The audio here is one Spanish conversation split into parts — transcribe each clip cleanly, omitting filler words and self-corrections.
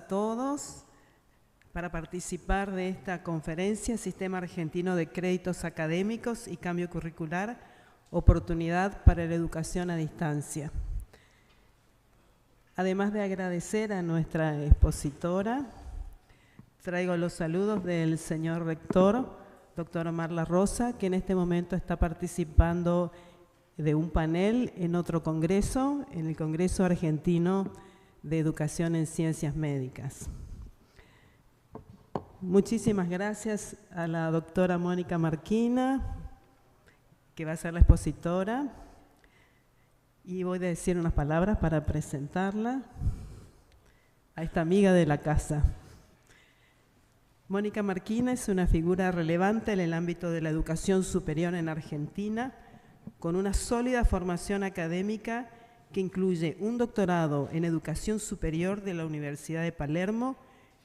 todos para participar de esta conferencia Sistema Argentino de Créditos Académicos y Cambio Curricular, Oportunidad para la Educación a Distancia. Además de agradecer a nuestra expositora, traigo los saludos del señor rector, doctor Omar La Rosa, que en este momento está participando de un panel en otro congreso, en el Congreso Argentino de Educación en Ciencias Médicas. Muchísimas gracias a la doctora Mónica Marquina, que va a ser la expositora, y voy a decir unas palabras para presentarla a esta amiga de la casa. Mónica Marquina es una figura relevante en el ámbito de la educación superior en Argentina, con una sólida formación académica que incluye un doctorado en educación superior de la Universidad de Palermo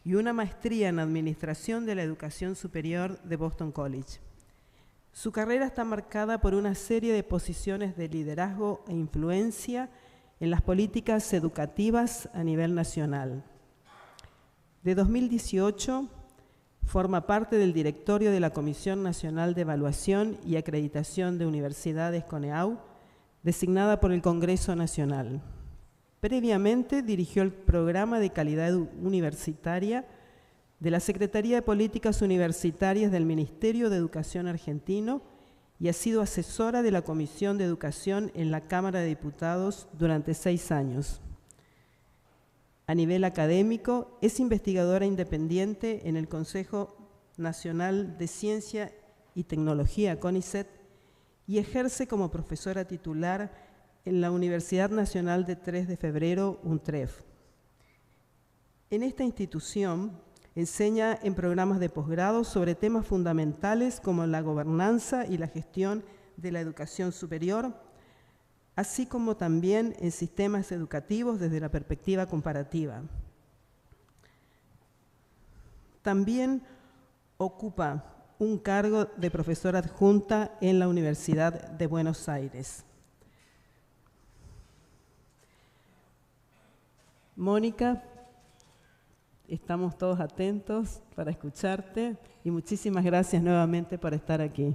y una maestría en Administración de la Educación Superior de Boston College. Su carrera está marcada por una serie de posiciones de liderazgo e influencia en las políticas educativas a nivel nacional. De 2018, forma parte del directorio de la Comisión Nacional de Evaluación y Acreditación de Universidades CONEAU, designada por el Congreso Nacional. Previamente dirigió el Programa de Calidad Universitaria de la Secretaría de Políticas Universitarias del Ministerio de Educación argentino y ha sido asesora de la Comisión de Educación en la Cámara de Diputados durante 6 años. A nivel académico, es investigadora independiente en el Consejo Nacional de Ciencia y Tecnología, CONICET, y ejerce como profesora titular en la Universidad Nacional de 3 de Febrero, UNTREF. En esta institución enseña en programas de posgrado sobre temas fundamentales como la gobernanza y la gestión de la educación superior, así como también en sistemas educativos desde la perspectiva comparativa. También ocupa un cargo de profesora adjunta en la Universidad de Buenos Aires. Mónica, estamos todos atentos para escucharte y muchísimas gracias nuevamente por estar aquí.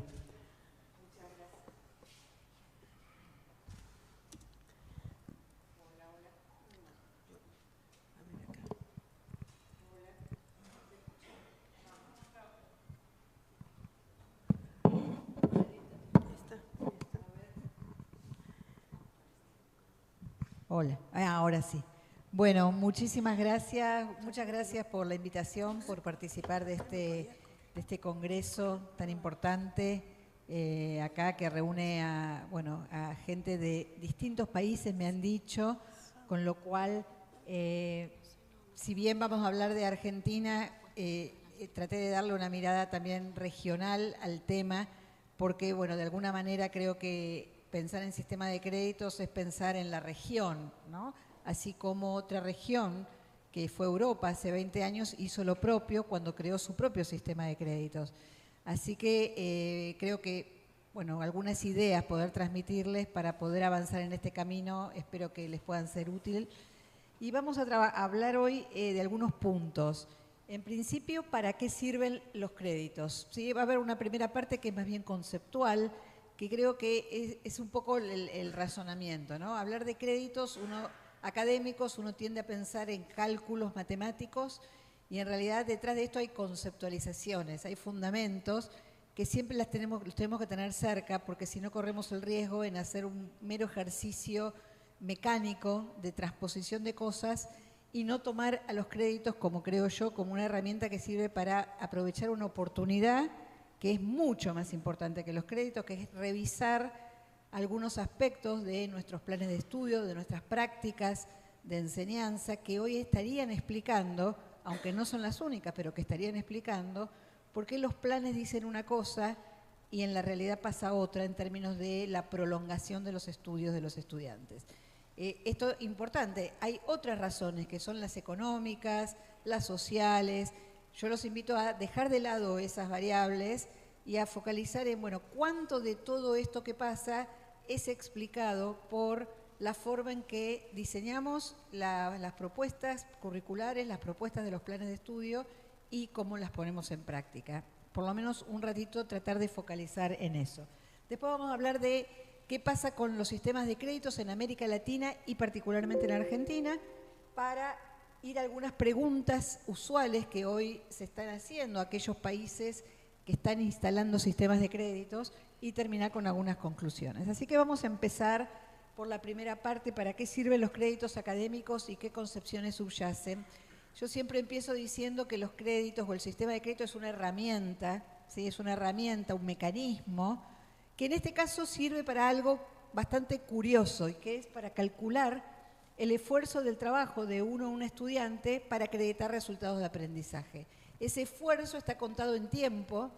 Hola, ahora sí. Bueno, muchísimas gracias, muchas gracias por la invitación, por participar de este congreso tan importante acá que reúne a gente de distintos países, me han dicho, con lo cual, si bien vamos a hablar de Argentina, traté de darle una mirada también regional al tema, porque, bueno, de alguna manera creo que pensar en sistema de créditos es pensar en la región, ¿no? Así como otra región, que fue Europa hace 20 años, hizo lo propio cuando creó su propio sistema de créditos. Así que creo que, bueno, algunas ideas poder transmitirles para poder avanzar en este camino, espero que les puedan ser útiles. Y vamos a hablar hoy de algunos puntos. En principio, ¿para qué sirven los créditos? ¿Sí? Va a haber una primera parte que es más bien conceptual, que creo que es un poco el razonamiento, ¿no? Hablar de créditos, académicos, uno tiende a pensar en cálculos matemáticos y en realidad detrás de esto hay conceptualizaciones, hay fundamentos que siempre los tenemos que tener cerca porque si no corremos el riesgo en hacer un mero ejercicio mecánico de transposición de cosas y no tomar a los créditos, como creo yo, como una herramienta que sirve para aprovechar una oportunidad que es mucho más importante que los créditos, que es revisar algunos aspectos de nuestros planes de estudio, de nuestras prácticas de enseñanza, que hoy estarían explicando, aunque no son las únicas, pero que estarían explicando por qué los planes dicen una cosa y en la realidad pasa otra en términos de la prolongación de los estudios de los estudiantes. Esto es importante. Hay otras razones que son las económicas, las sociales. Yo los invito a dejar de lado esas variables y a focalizar en, bueno, cuánto de todo esto que pasa es explicado por la forma en que diseñamos las propuestas curriculares, las propuestas de los planes de estudio y cómo las ponemos en práctica. Por lo menos un ratito tratar de focalizar en eso. Después vamos a hablar de qué pasa con los sistemas de créditos en América Latina y particularmente en Argentina, para ir a algunas preguntas usuales que hoy se están haciendo a aquellos países que están instalando sistemas de créditos y terminar con algunas conclusiones. Así que vamos a empezar por la primera parte, para qué sirven los créditos académicos y qué concepciones subyacen. Yo siempre empiezo diciendo que los créditos o el sistema de crédito es una herramienta, ¿sí? Es una herramienta, un mecanismo, que en este caso sirve para algo bastante curioso, y que es para calcular el esfuerzo del trabajo de uno o un estudiante para acreditar resultados de aprendizaje. Ese esfuerzo está contado en tiempo,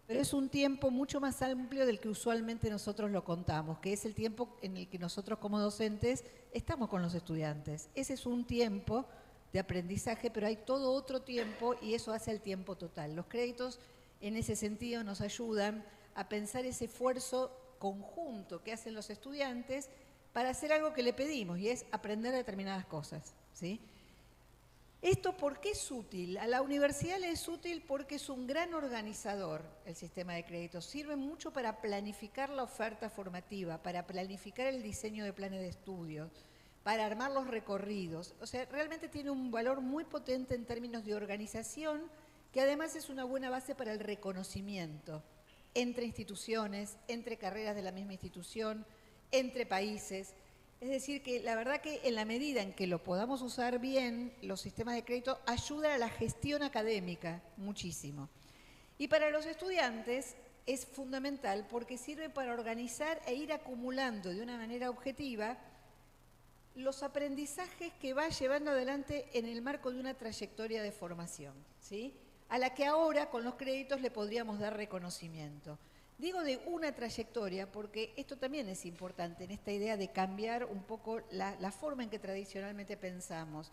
pero es un tiempo mucho más amplio del que usualmente nosotros lo contamos, que es el tiempo en el que nosotros como docentes estamos con los estudiantes. Ese es un tiempo de aprendizaje, pero hay todo otro tiempo y eso hace el tiempo total. Los créditos en ese sentido nos ayudan a pensar ese esfuerzo conjunto que hacen los estudiantes para hacer algo que le pedimos, y es aprender determinadas cosas, ¿sí? ¿Esto por qué es útil? A la universidad le es útil porque es un gran organizador el sistema de créditos. Sirve mucho para planificar la oferta formativa, para planificar el diseño de planes de estudio, para armar los recorridos. O sea, realmente tiene un valor muy potente en términos de organización, que además es una buena base para el reconocimiento entre instituciones, entre carreras de la misma institución, entre países. Es decir, que la verdad que en la medida en que lo podamos usar bien, los sistemas de crédito ayudan a la gestión académica muchísimo. Y para los estudiantes es fundamental porque sirve para organizar e ir acumulando de una manera objetiva los aprendizajes que va llevando adelante en el marco de una trayectoria de formación, ¿sí? A la que ahora con los créditos le podríamos dar reconocimiento. Digo de una trayectoria porque esto también es importante en esta idea de cambiar un poco la forma en que tradicionalmente pensamos.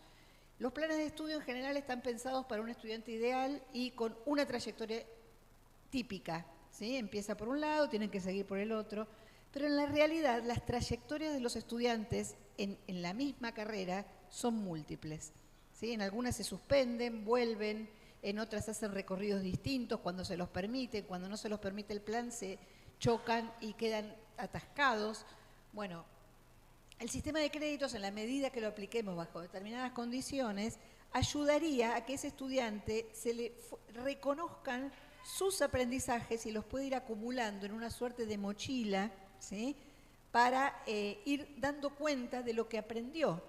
Los planes de estudio en general están pensados para un estudiante ideal y con una trayectoria típica, ¿sí? Empieza por un lado, tienen que seguir por el otro, pero en la realidad las trayectorias de los estudiantes en la misma carrera son múltiples, ¿sí? En algunas se suspenden, vuelven, en otras hacen recorridos distintos cuando se los permite, cuando no se los permite el plan se chocan y quedan atascados. Bueno, el sistema de créditos, en la medida que lo apliquemos bajo determinadas condiciones, ayudaría a que ese estudiante se le reconozcan sus aprendizajes y los pueda ir acumulando en una suerte de mochila, ¿sí? Para ir dando cuenta de lo que aprendió,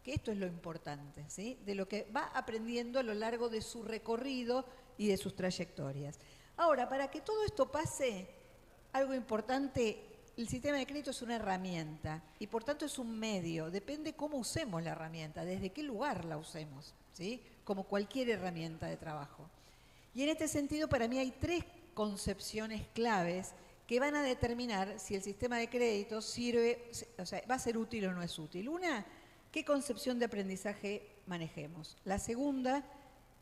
que esto es lo importante, ¿sí? De lo que va aprendiendo a lo largo de su recorrido y de sus trayectorias. Ahora, para que todo esto pase, algo importante, el sistema de crédito es una herramienta y por tanto es un medio, depende cómo usemos la herramienta, desde qué lugar la usemos, ¿sí? Como cualquier herramienta de trabajo. Y en este sentido, para mí hay tres concepciones claves que van a determinar si el sistema de crédito sirve, o sea, va a ser útil o no es útil. Una, ¿qué concepción de aprendizaje manejemos? La segunda,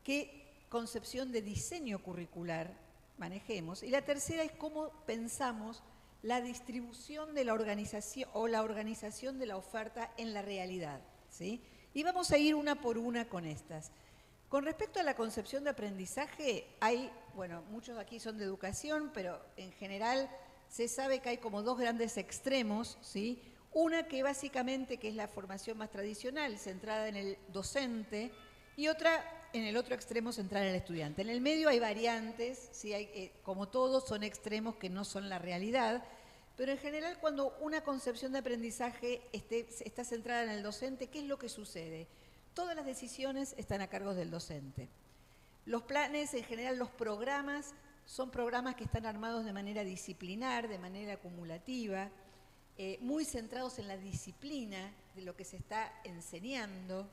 ¿qué concepción de diseño curricular manejemos? Y la tercera es cómo pensamos la distribución de la organización o la organización de la oferta en la realidad, ¿sí? Y vamos a ir una por una con estas. Con respecto a la concepción de aprendizaje, hay, bueno, muchos aquí son de educación, pero en general se sabe que hay como dos grandes extremos, ¿sí? Una que básicamente que es la formación más tradicional, centrada en el docente, y otra en el otro extremo, centrada en el estudiante. En el medio hay variantes, ¿sí? Hay, como todos, son extremos que no son la realidad, pero en general cuando una concepción de aprendizaje está centrada en el docente, ¿qué es lo que sucede? Todas las decisiones están a cargo del docente. Los planes, en general los programas, son programas que están armados de manera disciplinar, de manera acumulativa, muy centrados en la disciplina de lo que se está enseñando.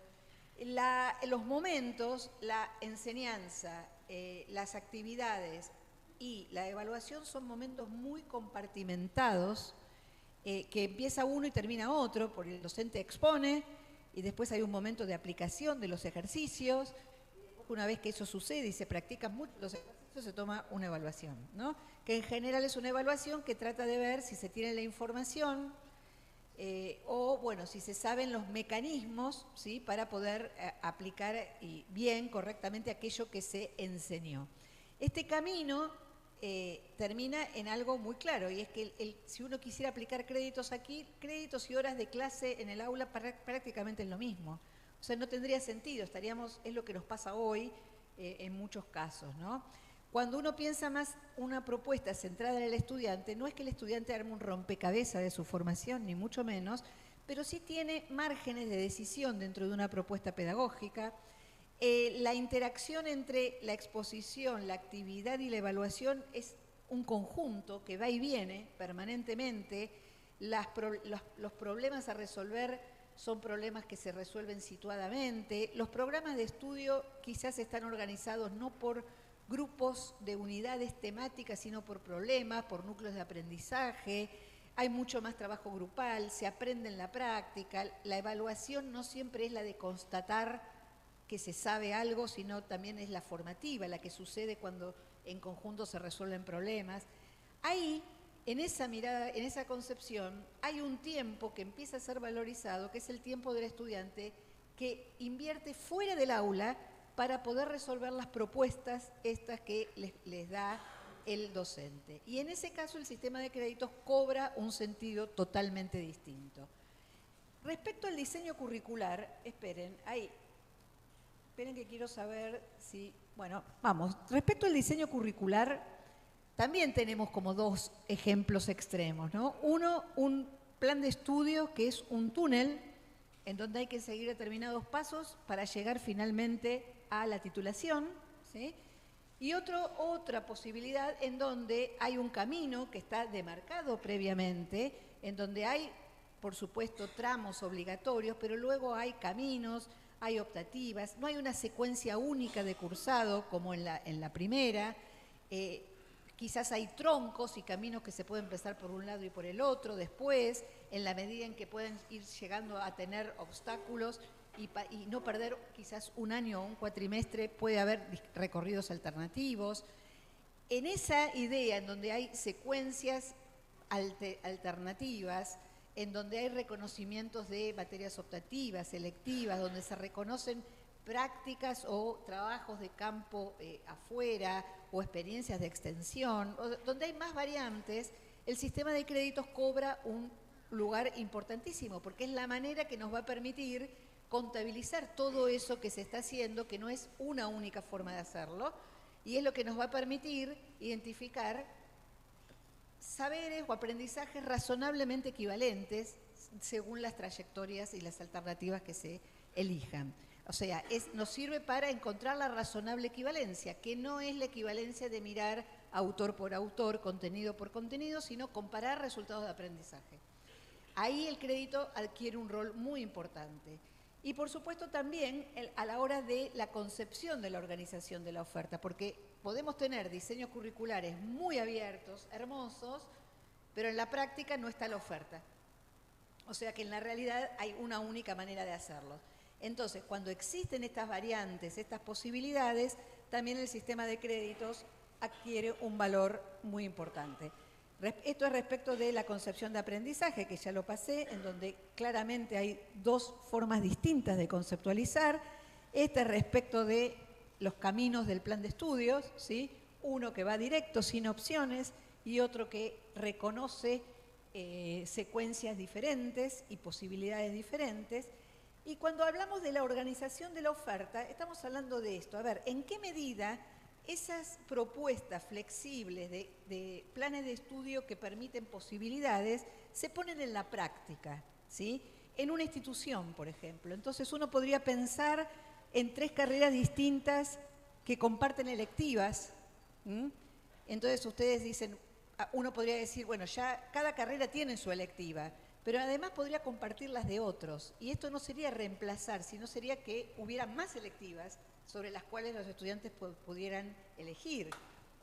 Los momentos, la enseñanza, las actividades y la evaluación son momentos muy compartimentados, que empieza uno y termina otro, porque el docente expone y después hay un momento de aplicación de los ejercicios. Una vez que eso sucede y se practican mucho los ejercicios, se toma una evaluación, ¿no? Que en general es una evaluación que trata de ver si se tiene la información o, bueno, si se saben los mecanismos, ¿sí?, para poder aplicar bien, correctamente, aquello que se enseñó. Este camino termina en algo muy claro, y es que si uno quisiera aplicar créditos aquí, créditos y horas de clase en el aula prácticamente es lo mismo. O sea, no tendría sentido, es lo que nos pasa hoy en muchos casos, ¿no? Cuando uno piensa más una propuesta centrada en el estudiante, no es que el estudiante arme un rompecabezas de su formación, ni mucho menos, pero sí tiene márgenes de decisión dentro de una propuesta pedagógica. La interacción entre la exposición, la actividad y la evaluación es un conjunto que va y viene permanentemente. Los problemas a resolver son problemas que se resuelven situadamente. Los programas de estudio quizás están organizados no por grupos de unidades temáticas, sino por problemas, por núcleos de aprendizaje. Hay mucho más trabajo grupal, se aprende en la práctica. La evaluación no siempre es la de constatar que se sabe algo, sino también es la formativa, la que sucede cuando en conjunto se resuelven problemas. Ahí, en esa mirada, en esa concepción, hay un tiempo que empieza a ser valorizado, que es el tiempo del estudiante que invierte fuera del aula para poder resolver las propuestas estas que les da el docente. Y en ese caso el sistema de créditos cobra un sentido totalmente distinto. Respecto al diseño curricular, esperen que quiero saber si... Bueno, vamos. Respecto al diseño curricular, también tenemos como dos ejemplos extremos, ¿no? Uno, un plan de estudio que es un túnel en donde hay que seguir determinados pasos para llegar finalmente a la titulación, ¿sí? Y otra posibilidad en donde hay un camino que está demarcado previamente, en donde hay, por supuesto, tramos obligatorios, pero luego hay caminos, hay optativas, no hay una secuencia única de cursado como en la primera. Quizás hay troncos y caminos que se pueden empezar por un lado y por el otro después, en la medida en que pueden ir llegando a tener obstáculos y no perder quizás un año o un cuatrimestre, puede haber recorridos alternativos. En esa idea en donde hay secuencias alternativas, en donde hay reconocimientos de materias optativas, selectivas, donde se reconocen prácticas o trabajos de campo afuera o experiencias de extensión, donde hay más variantes, el sistema de créditos cobra un lugar importantísimo, porque es la manera que nos va a permitir contabilizar todo eso que se está haciendo, que no es una única forma de hacerlo, y es lo que nos va a permitir identificar saberes o aprendizajes razonablemente equivalentes según las trayectorias y las alternativas que se elijan. O sea, nos sirve para encontrar la razonable equivalencia, que no es la equivalencia de mirar autor por autor, contenido por contenido, sino comparar resultados de aprendizaje. Ahí el crédito adquiere un rol muy importante. Y por supuesto también a la hora de la concepción de la organización de la oferta, porque podemos tener diseños curriculares muy abiertos, hermosos, pero en la práctica no está la oferta. O sea que en la realidad hay una única manera de hacerlo. Entonces, cuando existen estas variantes, estas posibilidades, también el sistema de créditos adquiere un valor muy importante. Esto es respecto de la concepción de aprendizaje, que ya lo pasé, en donde claramente hay dos formas distintas de conceptualizar. Este es respecto de los caminos del plan de estudios, ¿sí? Uno que va directo, sin opciones, y otro que reconoce secuencias diferentes y posibilidades diferentes. Y cuando hablamos de la organización de la oferta, estamos hablando de esto. A ver, ¿en qué medida esas propuestas flexibles de planes de estudio que permiten posibilidades se ponen en la práctica, ¿sí? En una institución, por ejemplo? Entonces uno podría pensar en 3 carreras distintas que comparten electivas. Entonces ustedes dicen, uno podría decir, bueno, ya cada carrera tiene su electiva, pero además podría compartir las de otros. Y esto no sería reemplazar, sino sería que hubiera más electivas sobre las cuales los estudiantes pudieran elegir.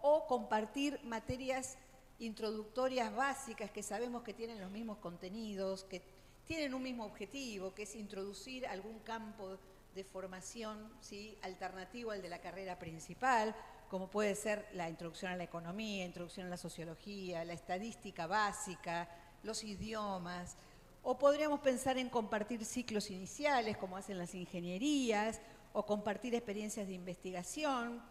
O compartir materias introductorias básicas que sabemos que tienen los mismos contenidos, que tienen un mismo objetivo, que es introducir algún campo de formación, ¿sí?, alternativo al de la carrera principal, como puede ser la introducción a la economía, introducción a la sociología, la estadística básica, los idiomas, O podríamos pensar en compartir ciclos iniciales, como hacen las ingenierías, o compartir experiencias de investigación.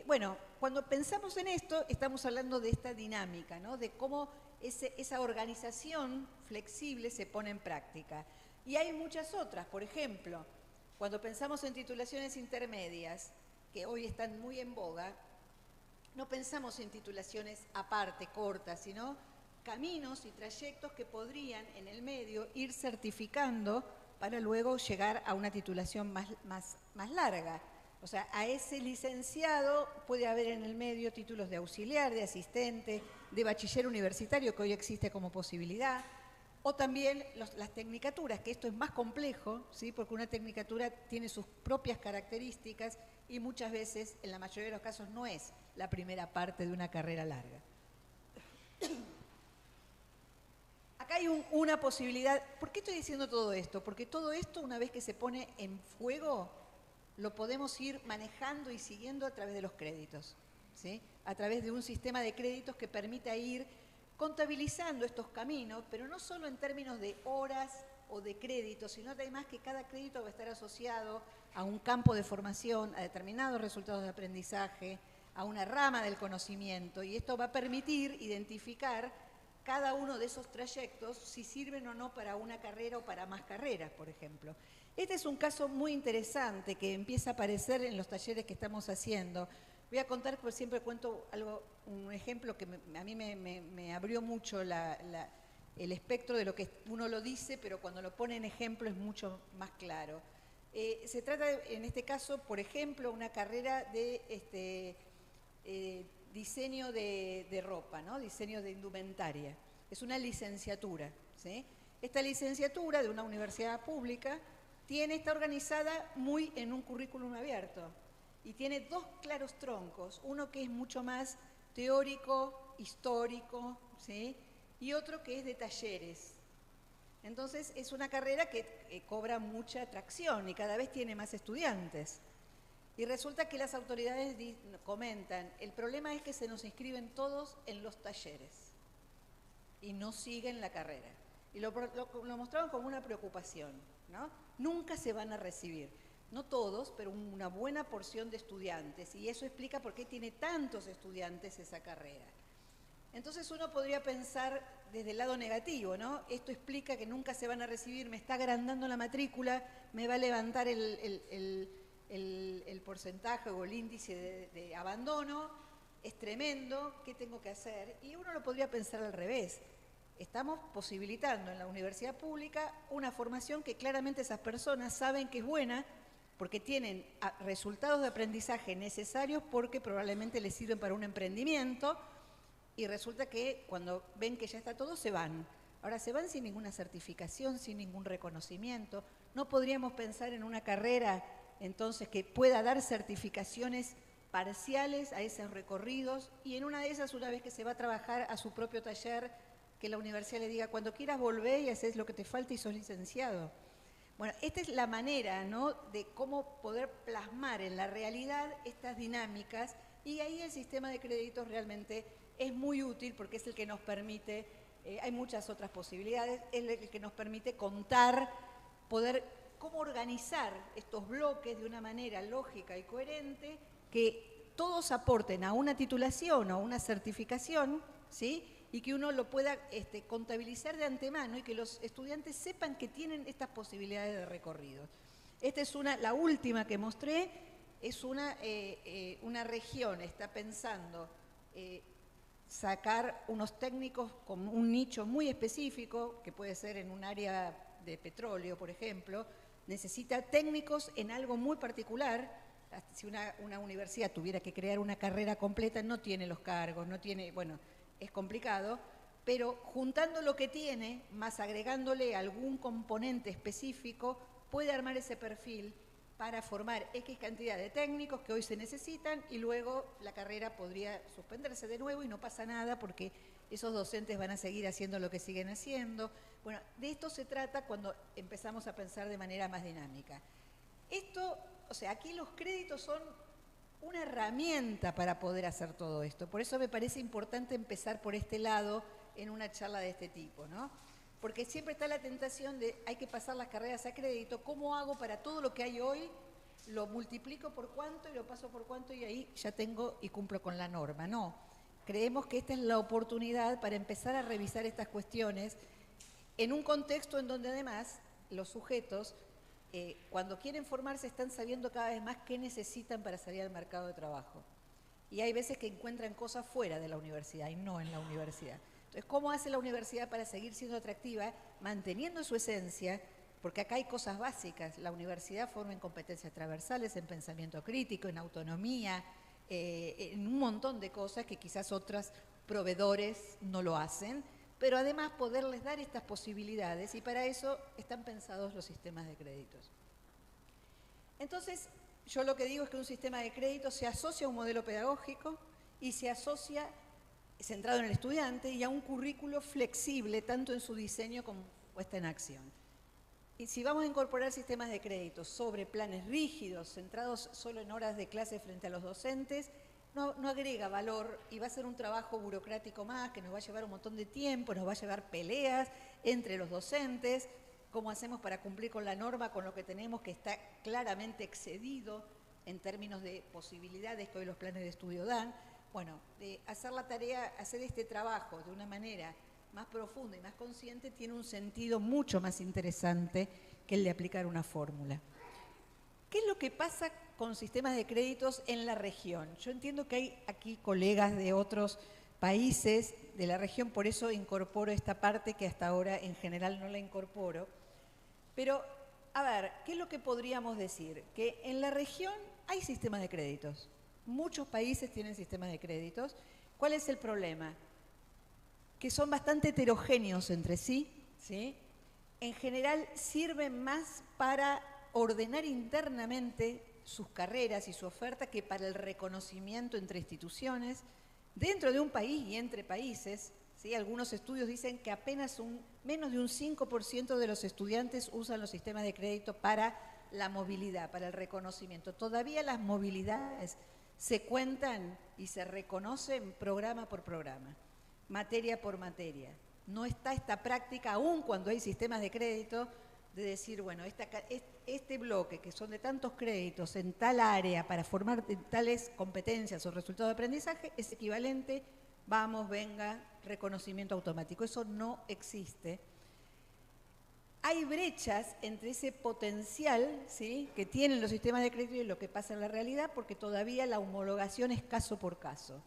Bueno, cuando pensamos en esto, estamos hablando de esta dinámica, ¿no? De cómo esa organización flexible se pone en práctica. Y hay muchas otras, por ejemplo, cuando pensamos en titulaciones intermedias, que hoy están muy en boga, no pensamos en titulaciones aparte, cortas, sino caminos y trayectos que podrían en el medio ir certificando para luego llegar a una titulación más larga. O sea, a ese licenciado puede haber en el medio títulos de auxiliar, de asistente, de bachiller universitario, que hoy existe como posibilidad, o también las tecnicaturas, que esto es más complejo, ¿sí? Porque una tecnicatura tiene sus propias características y muchas veces, en la mayoría de los casos, no es la primera parte de una carrera larga. Acá hay una posibilidad. ¿Por qué estoy diciendo todo esto? Porque todo esto, una vez que se pone en fuego, lo podemos ir manejando y siguiendo a través de los créditos, ¿sí? A través de un sistema de créditos que permita ir contabilizando estos caminos, pero no solo en términos de horas o de créditos, sino además que cada crédito va a estar asociado a un campo de formación, a determinados resultados de aprendizaje, a una rama del conocimiento, y esto va a permitir identificar cada uno de esos trayectos, si sirven o no para una carrera o para más carreras, por ejemplo. Este es un caso muy interesante que empieza a aparecer en los talleres que estamos haciendo. Voy a contar, porque siempre cuento un ejemplo que a mí me abrió mucho el espectro de lo que uno lo dice, pero cuando lo pone en ejemplo es mucho más claro. Se trata, en este caso, por ejemplo, una carrera de diseño de ropa, ¿no? Diseño de indumentaria. Es una licenciatura, ¿sí? Esta licenciatura de una universidad pública está organizada muy en un currículum abierto y tiene dos claros troncos, uno que es mucho más teórico, histórico, ¿sí? Y otro que es de talleres. Entonces es una carrera que cobra mucha atracción y cada vez tiene más estudiantes. Y resulta que las autoridades comentan, el problema es que se nos inscriben todos en los talleres y no siguen la carrera. Y lo mostraron como una preocupación, ¿no? Nunca se van a recibir. No todos, pero una buena porción de estudiantes. Y eso explica por qué tiene tantos estudiantes esa carrera. Entonces uno podría pensar desde el lado negativo, ¿no? Esto explica que nunca se van a recibir, me está agrandando la matrícula, me va a levantar el porcentaje o el índice de abandono, es tremendo, ¿qué tengo que hacer? Y uno lo podría pensar al revés. Estamos posibilitando en la universidad pública una formación que claramente esas personas saben que es buena porque tienen resultados de aprendizaje necesarios porque probablemente les sirven para un emprendimiento y resulta que cuando ven que ya está todo se van. Ahora se van sin ninguna certificación, sin ningún reconocimiento. No podríamos pensar en una carrera entonces que pueda dar certificaciones parciales a esos recorridos y en una de esas, una vez que se va a trabajar a su propio taller, que la universidad le diga, cuando quieras volver y haces lo que te falta y sos licenciado. Bueno, esta es la manera, ¿no?, de cómo poder plasmar en la realidad estas dinámicas y ahí el sistema de créditos realmente es muy útil porque es el que nos permite, hay muchas otras posibilidades, es el que nos permite contar, poder cómo organizar estos bloques de una manera lógica y coherente, que todos aporten a una titulación o a una certificación, ¿sí?, y que uno lo pueda contabilizar de antemano y que los estudiantes sepan que tienen estas posibilidades de recorrido. Esta es la última que mostré, es una región, está pensando sacar unos técnicos con un nicho muy específico, que puede ser en un área de petróleo, por ejemplo, necesita técnicos en algo muy particular. Si una universidad tuviera que crear una carrera completa, no tiene los cargos, no tiene, bueno, es complicado, pero juntando lo que tiene, más agregándole algún componente específico, puede armar ese perfil para formar X cantidad de técnicos que hoy se necesitan y luego la carrera podría suspenderse de nuevo y no pasa nada porque esos docentes van a seguir haciendo lo que siguen haciendo. Bueno, de esto se trata cuando empezamos a pensar de manera más dinámica. Esto, o sea, aquí los créditos son una herramienta para poder hacer todo esto. Por eso me parece importante empezar por este lado en una charla de este tipo, ¿no? porque siempre está la tentación de hay que pasar las carreras a crédito, ¿cómo hago para todo lo que hay hoy? Lo multiplico por cuánto y lo paso por cuánto y ahí ya tengo y cumplo con la norma. No, creemos que esta es la oportunidad para empezar a revisar estas cuestiones en un contexto en donde además los sujetos, cuando quieren formarse, están sabiendo cada vez más qué necesitan para salir al mercado de trabajo. Y hay veces que encuentran cosas fuera de la universidad y no en la universidad. Entonces, ¿cómo hace la universidad para seguir siendo atractiva, manteniendo su esencia? Porque acá hay cosas básicas. La universidad forma en competencias transversales, en pensamiento crítico, en autonomía, en un montón de cosas que quizás otros proveedores no lo hacen, pero además poderles dar estas posibilidades, y para eso están pensados los sistemas de créditos. Entonces, yo lo que digo es que un sistema de créditos se asocia a un modelo pedagógico y se asocia centrado en el estudiante y a un currículo flexible, tanto en su diseño como puesta en acción. Y si vamos a incorporar sistemas de créditos sobre planes rígidos, centrados solo en horas de clase frente a los docentes, no agrega valor y va a ser un trabajo burocrático más que nos va a llevar un montón de tiempo, nos va a llevar peleas entre los docentes, cómo hacemos para cumplir con la norma, con lo que tenemos que está claramente excedido en términos de posibilidades que hoy los planes de estudio dan. Bueno, de hacer la tarea, hacer este trabajo de una manera más profunda y más consciente tiene un sentido mucho más interesante que el de aplicar una fórmula. ¿Qué es lo que pasa con sistemas de créditos en la región? Yo entiendo que hay aquí colegas de otros países de la región, por eso incorporo esta parte que hasta ahora en general no la incorporo. Pero, a ver, ¿qué es lo que podríamos decir? Que en la región hay sistemas de créditos. Muchos países tienen sistemas de créditos. ¿Cuál es el problema? Que son bastante heterogéneos entre sí, ¿sí? En general sirven más para ordenar internamente sus carreras y su oferta que para el reconocimiento entre instituciones, dentro de un país y entre países. ¿Sí? Algunos estudios dicen que apenas menos de un 5% de los estudiantes usan los sistemas de crédito para la movilidad, para el reconocimiento. Todavía las movilidades se cuentan y se reconocen programa por programa, materia por materia. No está esta práctica, aún cuando hay sistemas de crédito, de decir, bueno, este bloque, que son de tantos créditos en tal área para formar tales competencias o resultados de aprendizaje, es equivalente, vamos, venga, reconocimiento automático. Eso no existe. Hay brechas entre ese potencial, ¿sí?, que tienen los sistemas de crédito y lo que pasa en la realidad, porque todavía la homologación es caso por caso.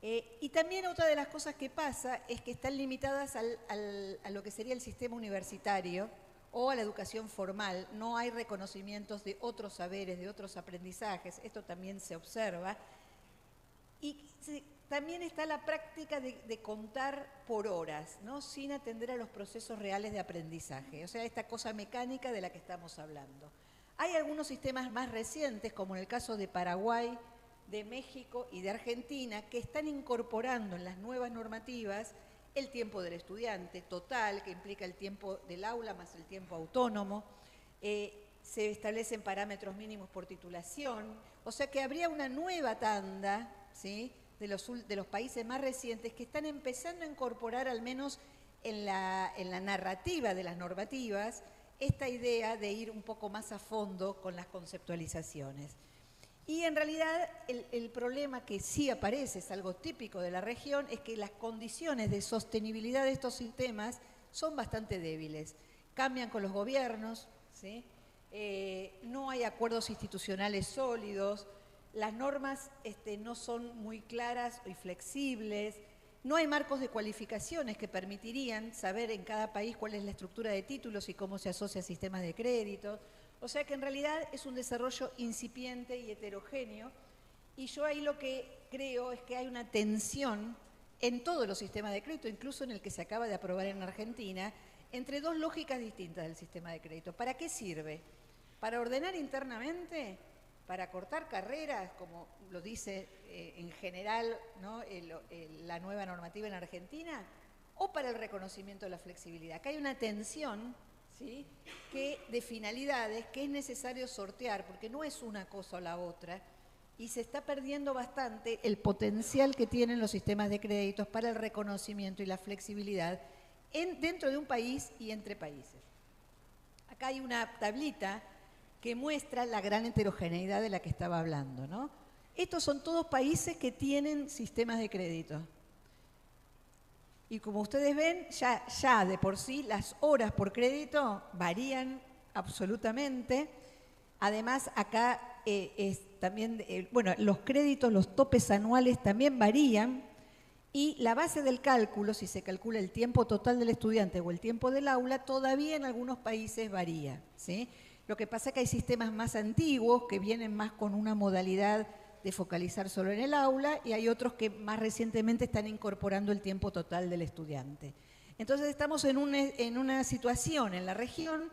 Y también otra de las cosas que pasa es que están limitadas a lo que sería el sistema universitario o a la educación formal. No hay reconocimientos de otros saberes, de otros aprendizajes. Esto también se observa. Y también está la práctica de contar por horas, ¿no?, sin atender a los procesos reales de aprendizaje. O sea, esta cosa mecánica de la que estamos hablando. Hay algunos sistemas más recientes, como en el caso de Paraguay, de México y de Argentina, que están incorporando en las nuevas normativas el tiempo del estudiante total, que implica el tiempo del aula más el tiempo autónomo. Se establecen parámetros mínimos por titulación. O sea que habría una nueva tanda, ¿sí?, de los países más recientes que están empezando a incorporar, al menos en la narrativa de las normativas, esta idea de ir un poco más a fondo con las conceptualizaciones. Y en realidad el problema que sí aparece, es algo típico de la región, es que las condiciones de sostenibilidad de estos sistemas son bastante débiles. Cambian con los gobiernos, ¿sí? No hay acuerdos institucionales sólidos, las normas no son muy claras y flexibles, no hay marcos de cualificaciones que permitirían saber en cada país cuál es la estructura de títulos y cómo se asocia a sistemas de crédito. O sea que en realidad es un desarrollo incipiente y heterogéneo, y yo ahí lo que creo es que hay una tensión en todos los sistemas de crédito, incluso en el que se acaba de aprobar en Argentina, entre dos lógicas distintas del sistema de crédito. ¿Para qué sirve? ¿Para ordenar internamente? ¿Para cortar carreras, como lo dice en general, ¿no?, la nueva normativa en Argentina? ¿O para el reconocimiento de la flexibilidad? Acá hay una tensión, ¿sí?, de finalidades que es necesario sortear, porque no es una cosa o la otra, y se está perdiendo bastante el potencial que tienen los sistemas de créditos para el reconocimiento y la flexibilidad dentro de un país y entre países. Acá hay una tablita que muestra la gran heterogeneidad de la que estaba hablando, ¿no? Estos son todos países que tienen sistemas de crédito. Y como ustedes ven, ya de por sí las horas por crédito varían absolutamente. Además, acá también, bueno, los créditos, los topes anuales también varían. Y la base del cálculo, si se calcula el tiempo total del estudiante o el tiempo del aula, todavía en algunos países varía, ¿sí? Lo que pasa es que hay sistemas más antiguos que vienen más con una modalidad de focalizar solo en el aula y hay otros que más recientemente están incorporando el tiempo total del estudiante. Entonces estamos en una situación en la región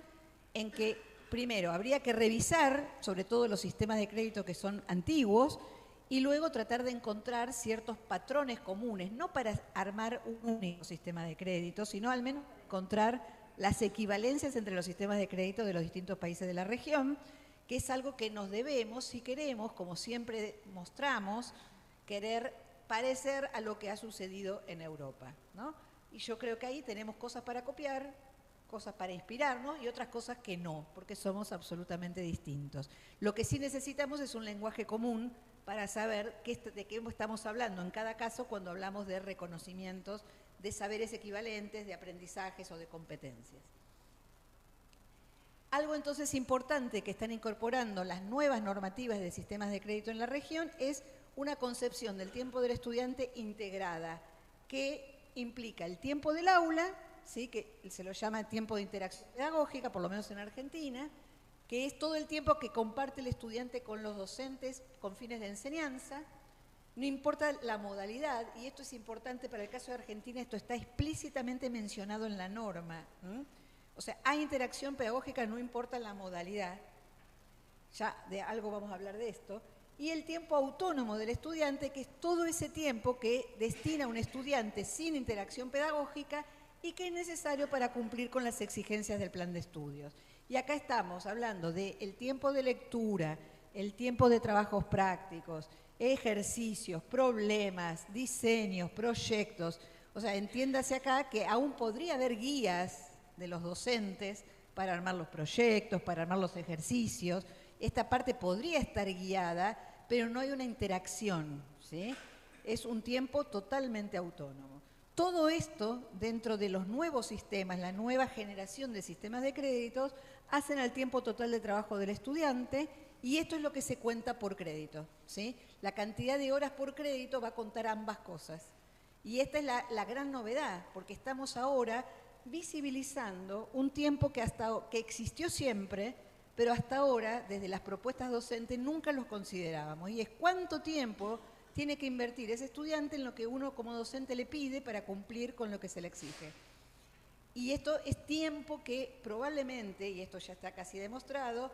en que, primero, habría que revisar sobre todo los sistemas de crédito que son antiguos y luego tratar de encontrar ciertos patrones comunes, no para armar un único sistema de crédito, sino al menos encontrar las equivalencias entre los sistemas de crédito de los distintos países de la región, que es algo que nos debemos, si queremos, como siempre mostramos, querer parecer a lo que ha sucedido en Europa, ¿no? Y yo creo que ahí tenemos cosas para copiar, cosas para inspirarnos y otras cosas que no, porque somos absolutamente distintos. Lo que sí necesitamos es un lenguaje común para saber de qué estamos hablando en cada caso cuando hablamos de reconocimientos, de saberes equivalentes, de aprendizajes o de competencias. Algo entonces importante que están incorporando las nuevas normativas de sistemas de crédito en la región es una concepción del tiempo del estudiante integrada, que implica el tiempo del aula, ¿sí?, que se lo llama tiempo de interacción pedagógica, por lo menos en Argentina, que es todo el tiempo que comparte el estudiante con los docentes con fines de enseñanza, no importa la modalidad, y esto es importante para el caso de Argentina, esto está explícitamente mencionado en la norma, ¿m? O sea, hay interacción pedagógica, no importa la modalidad, ya de algo vamos a hablar de esto, y el tiempo autónomo del estudiante, que es todo ese tiempo que destina un estudiante sin interacción pedagógica y que es necesario para cumplir con las exigencias del plan de estudios. Y acá estamos hablando del tiempo de lectura, el tiempo de trabajos prácticos, ejercicios, problemas, diseños, proyectos. O sea, entiéndase acá que aún podría haber guías de los docentes para armar los proyectos, para armar los ejercicios. Esta parte podría estar guiada, pero no hay una interacción, ¿sí? Es un tiempo totalmente autónomo. Todo esto, dentro de los nuevos sistemas, la nueva generación de sistemas de créditos, hacen al tiempo total de trabajo del estudiante y esto es lo que se cuenta por crédito, ¿sí? La cantidad de horas por crédito va a contar ambas cosas. Y esta es la gran novedad, porque estamos ahora visibilizando un tiempo que existió siempre, pero hasta ahora, desde las propuestas docentes, nunca los considerábamos. Y es cuánto tiempo tiene que invertir ese estudiante en lo que uno como docente le pide para cumplir con lo que se le exige. Y esto es tiempo que probablemente, y esto ya está casi demostrado,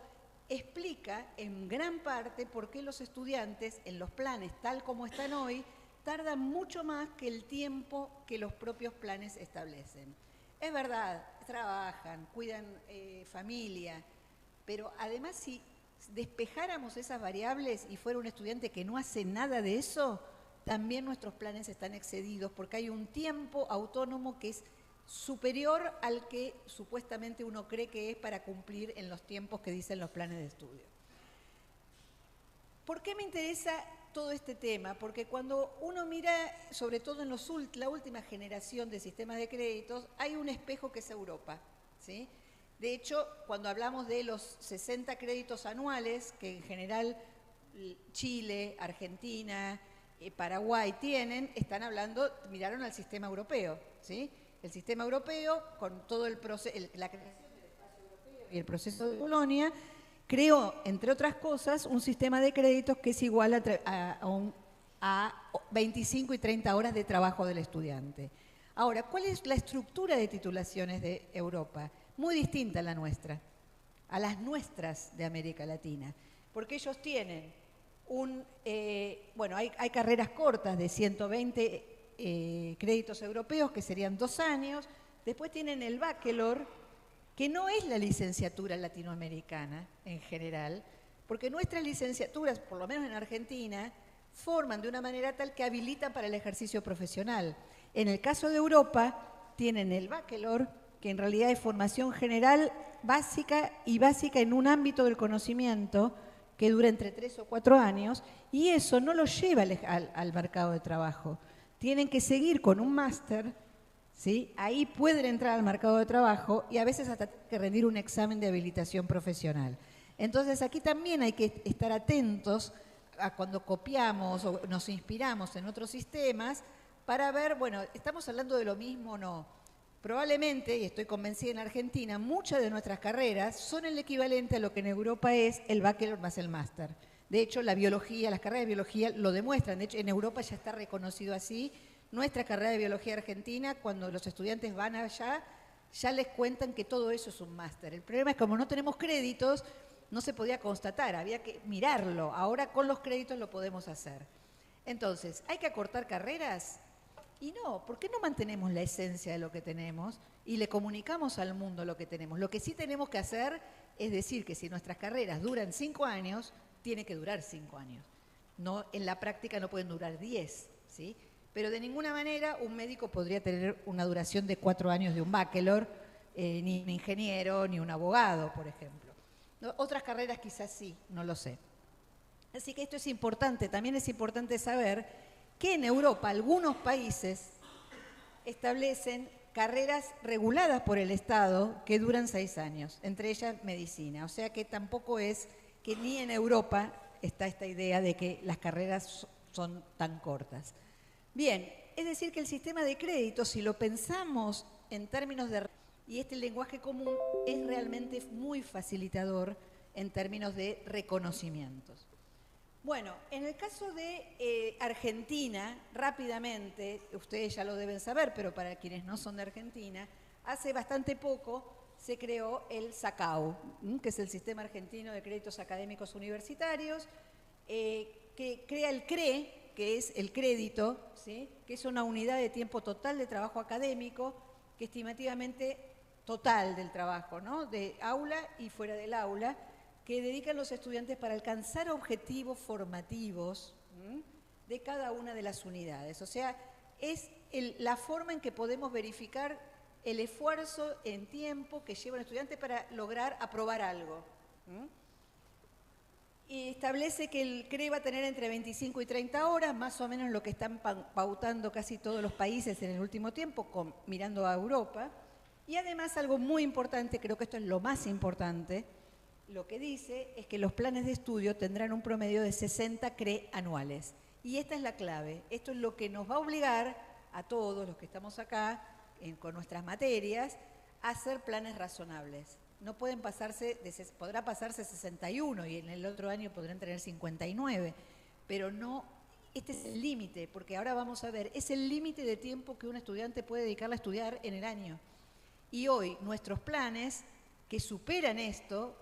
explica en gran parte por qué los estudiantes en los planes tal como están hoy tardan mucho más que el tiempo que los propios planes establecen. Es verdad, trabajan, cuidan familia, pero además si despejáramos esas variables y fuera un estudiante que no hace nada de eso, también nuestros planes están excedidos porque hay un tiempo autónomo que es superior al que supuestamente uno cree que es para cumplir en los tiempos que dicen los planes de estudio. ¿Por qué me interesa todo este tema? Porque cuando uno mira, sobre todo en la última generación de sistemas de créditos, hay un espejo que es Europa, ¿sí? De hecho, cuando hablamos de los 60 créditos anuales, que en general Chile, Argentina, Paraguay miraron al sistema europeo, ¿sí? El sistema europeo, con todo el proceso, la creación del espacio europeo y el proceso de Bolonia, creó, entre otras cosas, un sistema de créditos que es igual a 25 y 30 horas de trabajo del estudiante. Ahora, ¿cuál es la estructura de titulaciones de Europa? Muy distinta a la nuestra, a las nuestras de América Latina, porque ellos tienen hay carreras cortas de 120 créditos europeos, que serían 2 años, después tienen el bachelor, que no es la licenciatura latinoamericana en general, porque nuestras licenciaturas, por lo menos en Argentina, forman de una manera tal que habilitan para el ejercicio profesional. En el caso de Europa, tienen el bachelor, que en realidad es formación general básica y básica en un ámbito del conocimiento que dura entre 3 o 4 años, y eso no los lleva al mercado de trabajo. Tienen que seguir con un máster, ¿sí? Ahí pueden entrar al mercado de trabajo y a veces hasta tienen que rendir un examen de habilitación profesional. Entonces aquí también hay que estar atentos a cuando copiamos o nos inspiramos en otros sistemas para ver, bueno, ¿estamos hablando de lo mismo o no? Probablemente, y estoy convencida en Argentina, muchas de nuestras carreras son el equivalente a lo que en Europa es el bachelor más el máster. De hecho, la biología, las carreras de biología lo demuestran. De hecho, en Europa ya está reconocido así. Nuestra carrera de biología argentina, cuando los estudiantes van allá, ya les cuentan que todo eso es un máster. El problema es que como no tenemos créditos, no se podía constatar, había que mirarlo. Ahora con los créditos lo podemos hacer. Entonces, ¿hay que acortar carreras? Y no, ¿por qué no mantenemos la esencia de lo que tenemos y le comunicamos al mundo lo que tenemos? Lo que sí tenemos que hacer es decir que si nuestras carreras duran 5 años, tiene que durar 5 años. No, en la práctica no pueden durar 10, ¿sí? Pero de ninguna manera un médico podría tener una duración de 4 años de un bachelor, ni un ingeniero, ni un abogado, por ejemplo. ¿No? Otras carreras quizás sí, no lo sé. Así que esto es importante. También es importante saber que en Europa algunos países establecen carreras reguladas por el Estado que duran 6 años, entre ellas medicina. O sea que tampoco es que ni en Europa está esta idea de que las carreras son tan cortas. Bien, es decir que el sistema de crédito, si lo pensamos en términos de... y este lenguaje común es realmente muy facilitador en términos de reconocimientos. Bueno, en el caso de Argentina, rápidamente, ustedes ya lo deben saber, pero para quienes no son de Argentina, hace bastante poco se creó el SACAU, que es el Sistema Argentino de Créditos Académicos Universitarios, que crea el CRE, que es el crédito, ¿sí? Que es una unidad de tiempo total de trabajo académico, que estimativamente total del trabajo, ¿no? De aula y fuera del aula, que dedican los estudiantes para alcanzar objetivos formativos de cada una de las unidades. O sea, es la forma en que podemos verificar el esfuerzo en tiempo que lleva un estudiante para lograr aprobar algo. Y establece que el CRE va a tener entre 25 y 30 horas, más o menos lo que están pautando casi todos los países en el último tiempo, mirando a Europa. Y además algo muy importante, creo que esto es lo más importante, lo que dice es que los planes de estudio tendrán un promedio de 60 CRE anuales. Y esta es la clave. Esto es lo que nos va a obligar a todos los que estamos acá con nuestras materias a hacer planes razonables. No pueden pasarse, podrá pasarse 61 y en el otro año podrán tener 59, pero no, este es el límite, porque ahora vamos a ver, es el límite de tiempo que un estudiante puede dedicarle a estudiar en el año. Y hoy nuestros planes que superan esto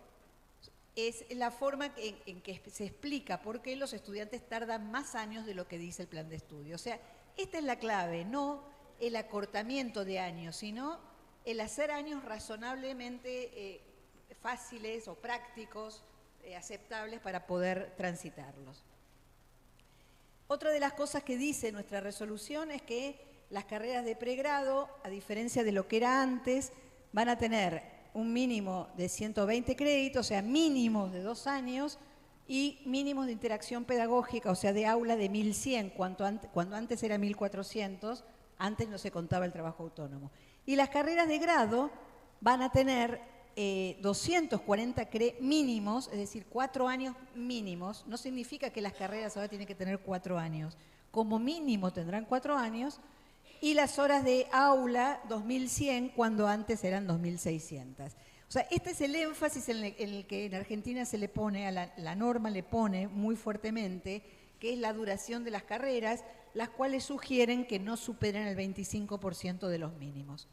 es la forma en que se explica por qué los estudiantes tardan más años de lo que dice el plan de estudio. O sea, esta es la clave, no el acortamiento de años, sino el hacer años razonablemente fáciles o prácticos, aceptables para poder transitarlos. Otra de las cosas que dice nuestra resolución es que las carreras de pregrado, a diferencia de lo que era antes, van a tener un mínimo de 120 créditos, o sea, mínimos de 2 años, y mínimos de interacción pedagógica, o sea, de aula de 1100, cuando antes era 1400, antes no se contaba el trabajo autónomo. Y las carreras de grado van a tener 240 CRE mínimos, es decir, 4 años mínimos. No significa que las carreras ahora tienen que tener 4 años. Como mínimo tendrán 4 años. Y las horas de aula 2100 cuando antes eran 2600. O sea, este es el énfasis en el que en Argentina se le pone, la norma le pone muy fuertemente, que es la duración de las carreras, las cuales sugieren que no superen el 25% de los mínimos.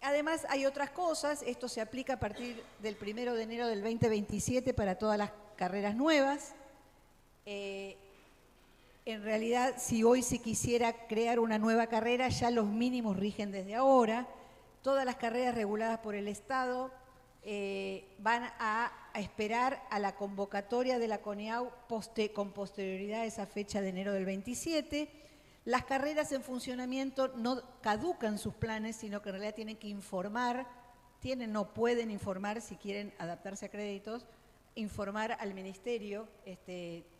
Además, hay otras cosas, esto se aplica a partir del 1 de enero del 2027 para todas las carreras nuevas. En realidad, si hoy se quisiera crear una nueva carrera, ya los mínimos rigen desde ahora. Todas las carreras reguladas por el Estado van a esperar a la convocatoria de la CONEAU con posterioridad a esa fecha de enero del 27. Las carreras en funcionamiento no caducan sus planes, sino que en realidad tienen que informar, no pueden informar si quieren adaptarse a créditos, informar al ministerio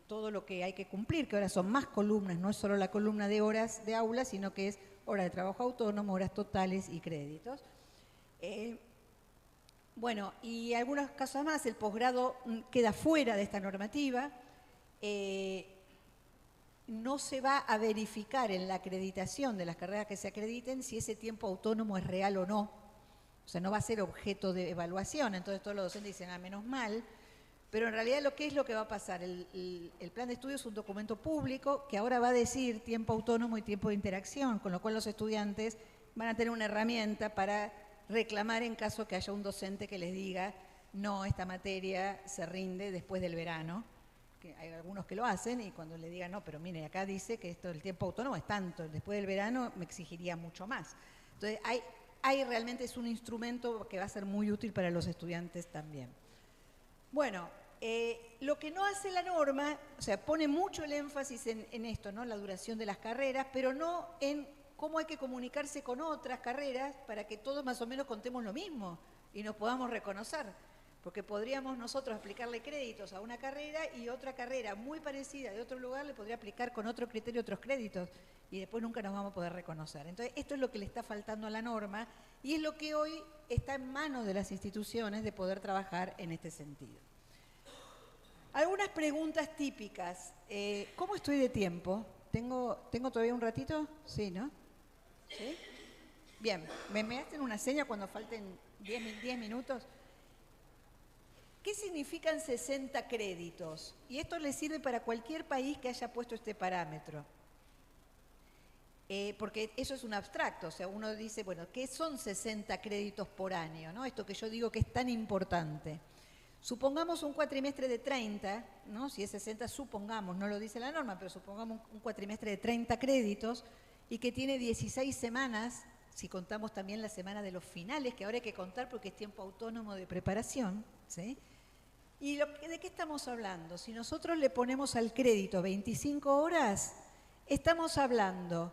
todo lo que hay que cumplir, que ahora son más columnas, no es solo la columna de horas de aula, sino que es hora de trabajo autónomo, horas totales y créditos. Bueno, y algunos casos más, el posgrado queda fuera de esta normativa. No se va a verificar en la acreditación de las carreras que se acrediten si ese tiempo autónomo es real o no. O sea, no va a ser objeto de evaluación. Entonces todos los docentes dicen, menos mal. Pero en realidad ¿qué es lo que va a pasar? El plan de estudio es un documento público que ahora va a decir tiempo autónomo y tiempo de interacción, con lo cual los estudiantes van a tener una herramienta para reclamar en caso que haya un docente que les diga, no, esta materia se rinde después del verano. Que hay algunos que lo hacen y cuando le digan, no, pero mire, acá dice que esto del tiempo autónomo es tanto, después del verano me exigiría mucho más. Entonces, realmente es un instrumento que va a ser muy útil para los estudiantes también. Bueno, lo que no hace la norma, o sea, pone mucho el énfasis en esto, ¿no? La duración de las carreras, pero no en cómo hay que comunicarse con otras carreras para que todos más o menos contemos lo mismo y nos podamos reconocer. Porque podríamos nosotros aplicarle créditos a una carrera y otra carrera muy parecida de otro lugar le podría aplicar con otro criterio otros créditos y después nunca nos vamos a poder reconocer. Entonces, esto es lo que le está faltando a la norma y es lo que hoy está en manos de las instituciones de poder trabajar en este sentido. Algunas preguntas típicas. ¿Cómo estoy de tiempo? ¿Tengo todavía un ratito? Sí, ¿no? ¿Sí? Bien. ¿Me hacen una seña cuando falten 10 minutos? ¿Qué significan 60 créditos? Y esto le sirve para cualquier país que haya puesto este parámetro. Porque eso es un abstracto, o sea, uno dice, bueno, ¿qué son 60 créditos por año? ¿No? Esto que yo digo que es tan importante. Supongamos un cuatrimestre de 30, ¿no? Si es 60, supongamos, no lo dice la norma, pero supongamos un cuatrimestre de 30 créditos y que tiene 16 semanas, si contamos también la semana de los finales, que ahora hay que contar porque es tiempo autónomo de preparación, ¿sí? ¿Y de qué estamos hablando? Si nosotros le ponemos al crédito 25 horas, estamos hablando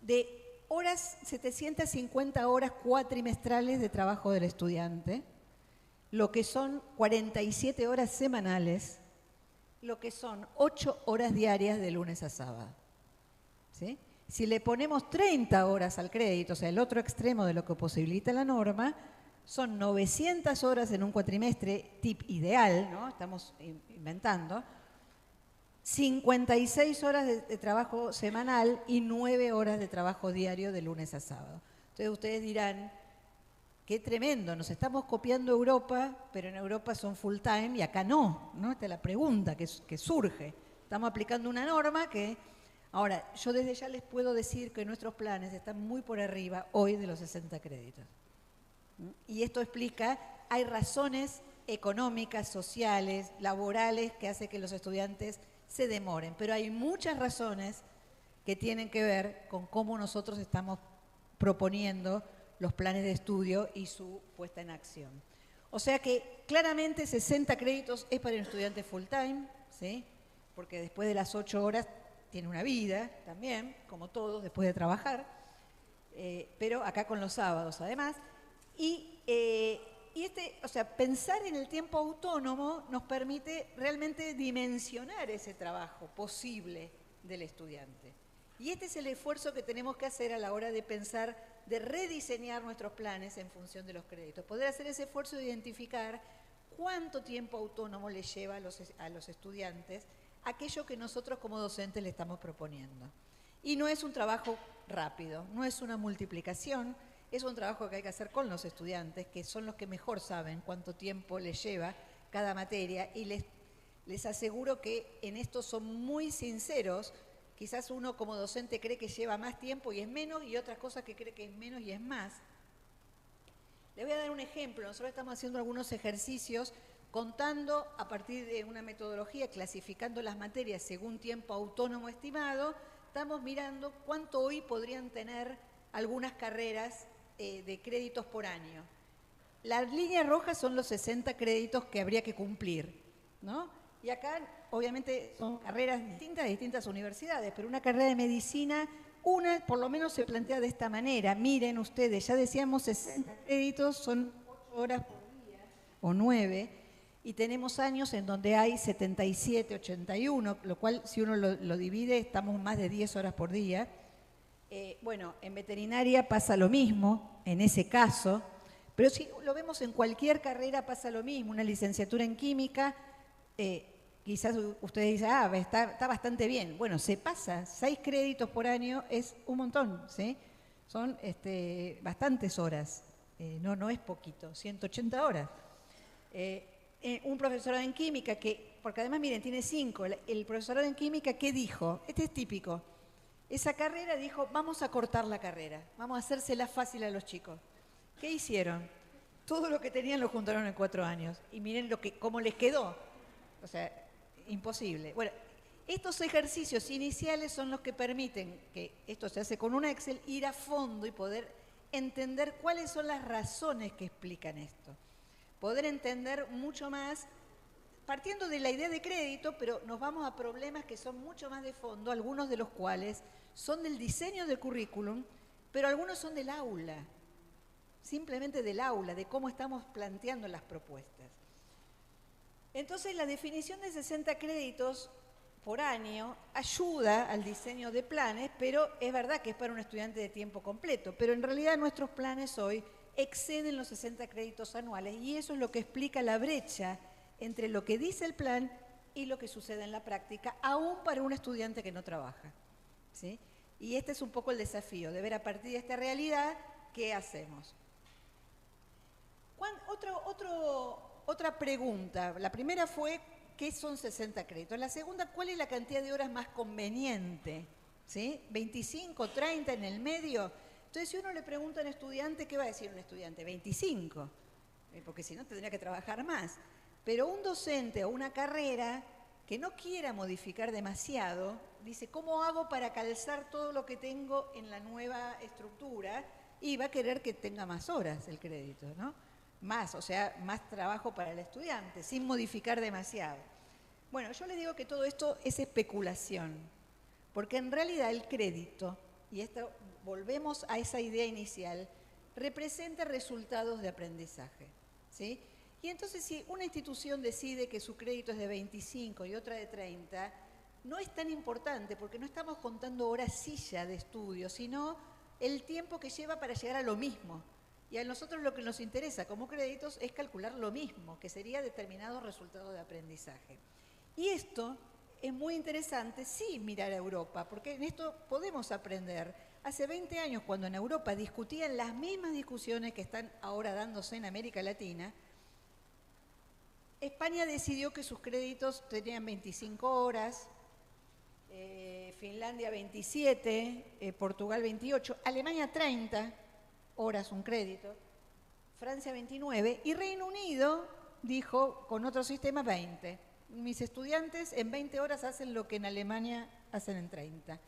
de 750 horas cuatrimestrales de trabajo del estudiante, lo que son 47 horas semanales, lo que son 8 horas diarias de lunes a sábado. ¿Sí? Si le ponemos 30 horas al crédito, o sea, el otro extremo de lo que posibilita la norma, son 900 horas en un cuatrimestre, tip ideal, ¿no? Estamos inventando, 56 horas de trabajo semanal y 9 horas de trabajo diario de lunes a sábado. Entonces ustedes dirán, qué tremendo, nos estamos copiando Europa, pero en Europa son full time y acá no, ¿no? Esta es la pregunta que surge. Estamos aplicando una norma que... Ahora, yo desde ya les puedo decir que nuestros planes están muy por arriba hoy de los 60 créditos. Y esto explica, hay razones económicas, sociales, laborales que hacen que los estudiantes se demoren, pero hay muchas razones que tienen que ver con cómo nosotros estamos proponiendo los planes de estudio y su puesta en acción. O sea que claramente 60 créditos es para un estudiante full time, ¿sí? Porque después de las 8 horas tiene una vida también, como todos, después de trabajar, pero acá con los sábados además. O sea, pensar en el tiempo autónomo nos permite realmente dimensionar ese trabajo posible del estudiante. Y este es el esfuerzo que tenemos que hacer a la hora de pensar, de rediseñar nuestros planes en función de los créditos. Poder hacer ese esfuerzo de identificar cuánto tiempo autónomo le lleva a los estudiantes aquello que nosotros como docentes le estamos proponiendo. Y no es un trabajo rápido, no es una multiplicación, es un trabajo que hay que hacer con los estudiantes, que son los que mejor saben cuánto tiempo les lleva cada materia, y les aseguro que en esto son muy sinceros. Quizás uno como docente cree que lleva más tiempo y es menos, y otras cosas que cree que es menos y es más. Le voy a dar un ejemplo. Nosotros estamos haciendo algunos ejercicios contando a partir de una metodología, clasificando las materias según tiempo autónomo estimado. Estamos mirando cuánto hoy podrían tener algunas carreras de créditos por año. Las líneas rojas son los 60 créditos que habría que cumplir, ¿no? Y acá obviamente son carreras distintas de distintas universidades, pero una carrera de medicina, una por lo menos se plantea de esta manera. Miren ustedes, ya decíamos 60 créditos, son 8 horas por día o 9, y tenemos años en donde hay 77, 81, lo cual si uno lo divide estamos más de 10 horas por día. Bueno, en veterinaria pasa lo mismo, en ese caso, pero si lo vemos en cualquier carrera pasa lo mismo. Una licenciatura en química, quizás ustedes dicen, está bastante bien. Bueno, se pasa, 6 créditos por año es un montón, ¿sí? Son bastantes horas, no es poquito, 180 horas. Un profesorado en química, porque además, miren, tiene 5. El profesorado en química, ¿qué dijo? Este es típico. Esa carrera dijo, vamos a cortar la carrera, vamos a hacérsela fácil a los chicos. ¿Qué hicieron? Todo lo que tenían lo juntaron en 4 años. Y miren cómo les quedó. O sea, imposible. Bueno, estos ejercicios iniciales son los que permiten, que esto se hace con un Excel, ir a fondo y poder entender cuáles son las razones que explican esto. Poder entender mucho más, partiendo de la idea de crédito, pero nos vamos a problemas que son mucho más de fondo, algunos de los cuales son del diseño del currículum, pero algunos son del aula, simplemente del aula, de cómo estamos planteando las propuestas. Entonces, la definición de 60 créditos por año ayuda al diseño de planes, pero es verdad que es para un estudiante de tiempo completo, pero en realidad nuestros planes hoy exceden los 60 créditos anuales y eso es lo que explica la brecha entre lo que dice el plan y lo que sucede en la práctica, aún para un estudiante que no trabaja, ¿sí? Y este es un poco el desafío, de ver a partir de esta realidad qué hacemos. Otra pregunta. La primera fue, ¿qué son 60 créditos? La segunda, ¿cuál es la cantidad de horas más conveniente? ¿Sí? ¿25, 30 en el medio? Entonces, si uno le pregunta a un estudiante, ¿qué va a decir un estudiante? 25, porque si no tendría que trabajar más. Pero un docente o una carrera que no quiera modificar demasiado, dice, ¿cómo hago para calzar todo lo que tengo en la nueva estructura? Y va a querer que tenga más horas el crédito, ¿no? Más, o sea, más trabajo para el estudiante, sin modificar demasiado. Bueno, yo les digo que todo esto es especulación, porque en realidad el crédito, y esto volvemos a esa idea inicial, representa resultados de aprendizaje, ¿sí? Y entonces si una institución decide que su crédito es de 25 y otra de 30, no es tan importante porque no estamos contando horas silla de estudio, sino el tiempo que lleva para llegar a lo mismo. Y a nosotros lo que nos interesa como créditos es calcular lo mismo, que sería determinados resultados de aprendizaje. Y esto es muy interesante, sí, mirar a Europa, porque en esto podemos aprender. Hace 20 años, cuando en Europa discutían las mismas discusiones que están ahora dándose en América Latina, España decidió que sus créditos tenían 25 horas, Finlandia 27, Portugal 28, Alemania 30 horas un crédito, Francia 29 y Reino Unido dijo con otro sistema 20. Mis estudiantes en 20 horas hacen lo que en Alemania hacen en 30.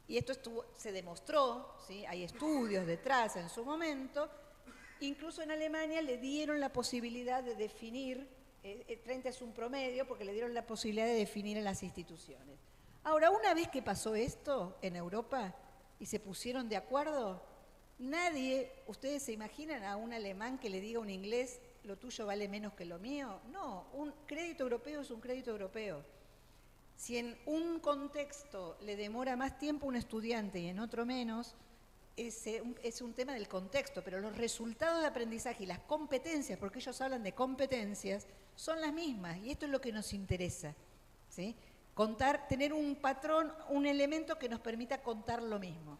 Y esto se demostró, ¿sí? Hay estudios detrás en su momento, incluso en Alemania le dieron la posibilidad de definir, 30 es un promedio, porque le dieron la posibilidad de definir en las instituciones. Ahora, una vez que pasó esto en Europa y se pusieron de acuerdo, nadie, ¿ustedes se imaginan a un alemán que le diga a un inglés, lo tuyo vale menos que lo mío? No, un crédito europeo es un crédito europeo. Si en un contexto le demora más tiempo a un estudiante y en otro menos, es un tema del contexto, pero los resultados de aprendizaje y las competencias, porque ellos hablan de competencias, son las mismas y esto es lo que nos interesa, ¿sí? Tener un patrón, un elemento que nos permita contar lo mismo.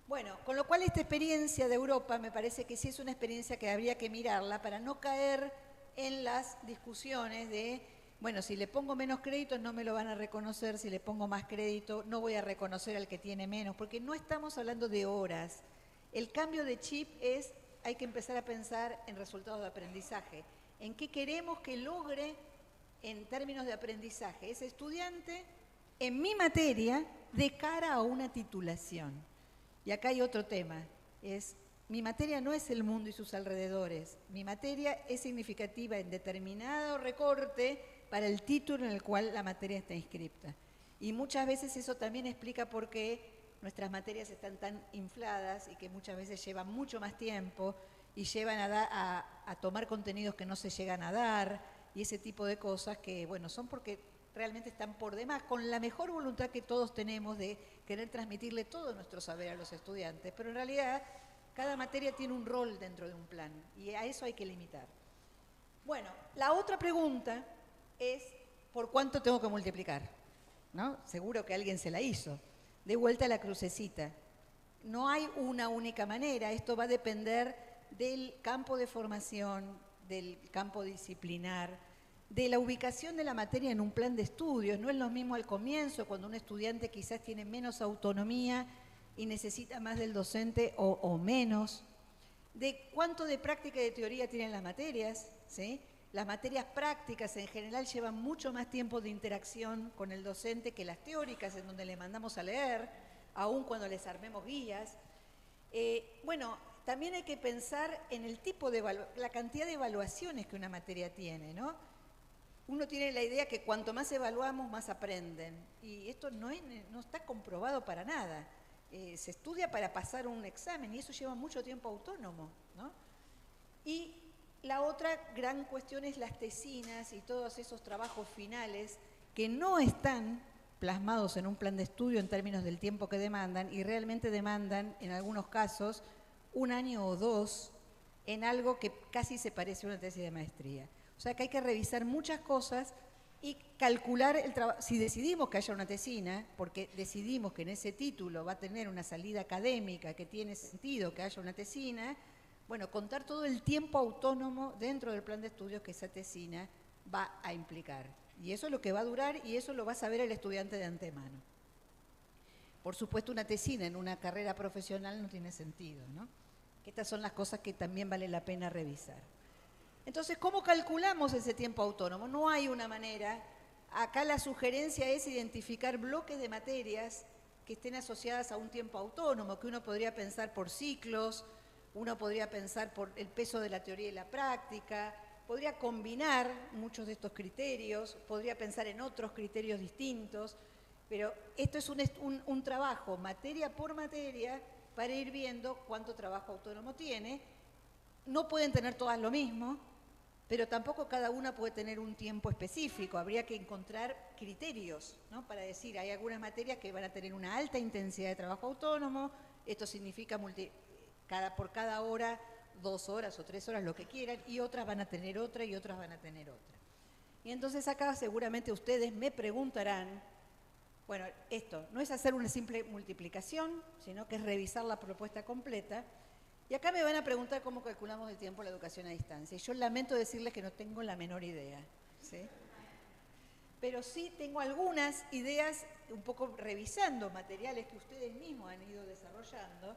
Bueno, con lo cual esta experiencia de Europa me parece que sí es una experiencia que habría que mirarla para no caer en las discusiones de, bueno, si le pongo menos créditos no me lo van a reconocer, si le pongo más crédito no voy a reconocer al que tiene menos, porque no estamos hablando de horas. El cambio de chip es, hay que empezar a pensar en resultados de aprendizaje, en qué queremos que logre en términos de aprendizaje ese estudiante en mi materia de cara a una titulación. Y acá hay otro tema, mi materia no es el mundo y sus alrededores, mi materia es significativa en determinado recorte para el título en el cual la materia está inscripta. Y muchas veces eso también explica por qué nuestras materias están tan infladas y que muchas veces llevan mucho más tiempo y llevan a tomar contenidos que no se llegan a dar y ese tipo de cosas que, bueno, son porque realmente están por demás, con la mejor voluntad que todos tenemos de querer transmitirle todo nuestro saber a los estudiantes, pero en realidad cada materia tiene un rol dentro de un plan y a eso hay que limitar. Bueno, la otra pregunta es ¿por cuánto tengo que multiplicar? ¿No? Seguro que alguien se la hizo. De vuelta a la crucecita. No hay una única manera, esto va a depender del campo de formación, del campo disciplinar, de la ubicación de la materia en un plan de estudios. No es lo mismo al comienzo, cuando un estudiante quizás tiene menos autonomía y necesita más del docente o menos. De cuánto de práctica y de teoría tienen las materias, ¿sí? Las materias prácticas en general llevan mucho más tiempo de interacción con el docente que las teóricas, en donde le mandamos a leer, aun cuando les armemos guías. Bueno, también hay que pensar en el tipo de la cantidad de evaluaciones que una materia tiene, ¿no? Uno tiene la idea que cuanto más evaluamos, más aprenden. Y esto no está comprobado para nada. Se estudia para pasar un examen y eso lleva mucho tiempo autónomo, ¿no? Y la otra gran cuestión es las tesinas y todos esos trabajos finales que no están plasmados en un plan de estudio en términos del tiempo que demandan y realmente demandan, en algunos casos, 1 año o 2 en algo que casi se parece a una tesis de maestría. O sea que hay que revisar muchas cosas y calcular el trabajo. Si decidimos que haya una tesina, porque decidimos que en ese título va a tener una salida académica que tiene sentido que haya una tesina, bueno, contar todo el tiempo autónomo dentro del plan de estudios que esa tesina va a implicar. Y eso es lo que va a durar y eso lo va a saber el estudiante de antemano. Por supuesto, una tesina en una carrera profesional no tiene sentido, ¿no? Estas son las cosas que también vale la pena revisar. Entonces, ¿cómo calculamos ese tiempo autónomo? No hay una manera. Acá la sugerencia es identificar bloques de materias que estén asociadas a un tiempo autónomo, que uno podría pensar por ciclos, uno podría pensar por el peso de la teoría y la práctica, podría combinar muchos de estos criterios, podría pensar en otros criterios distintos, pero esto es un trabajo materia por materia para ir viendo cuánto trabajo autónomo tiene. No pueden tener todas lo mismo, pero tampoco cada una puede tener un tiempo específico. Habría que encontrar criterios, ¿no? Para decir, hay algunas materias que van a tener una alta intensidad de trabajo autónomo, esto significa por cada hora 2 horas o 3 horas, lo que quieran, y otras van a tener otra y otras van a tener otra. Y entonces acá seguramente ustedes me preguntarán, bueno, esto no es hacer una simple multiplicación, sino que es revisar la propuesta completa. Y acá me van a preguntar cómo calculamos el tiempo de la educación a distancia. Y yo lamento decirles que no tengo la menor idea, ¿sí? Pero sí tengo algunas ideas, un poco revisando materiales que ustedes mismos han ido desarrollando,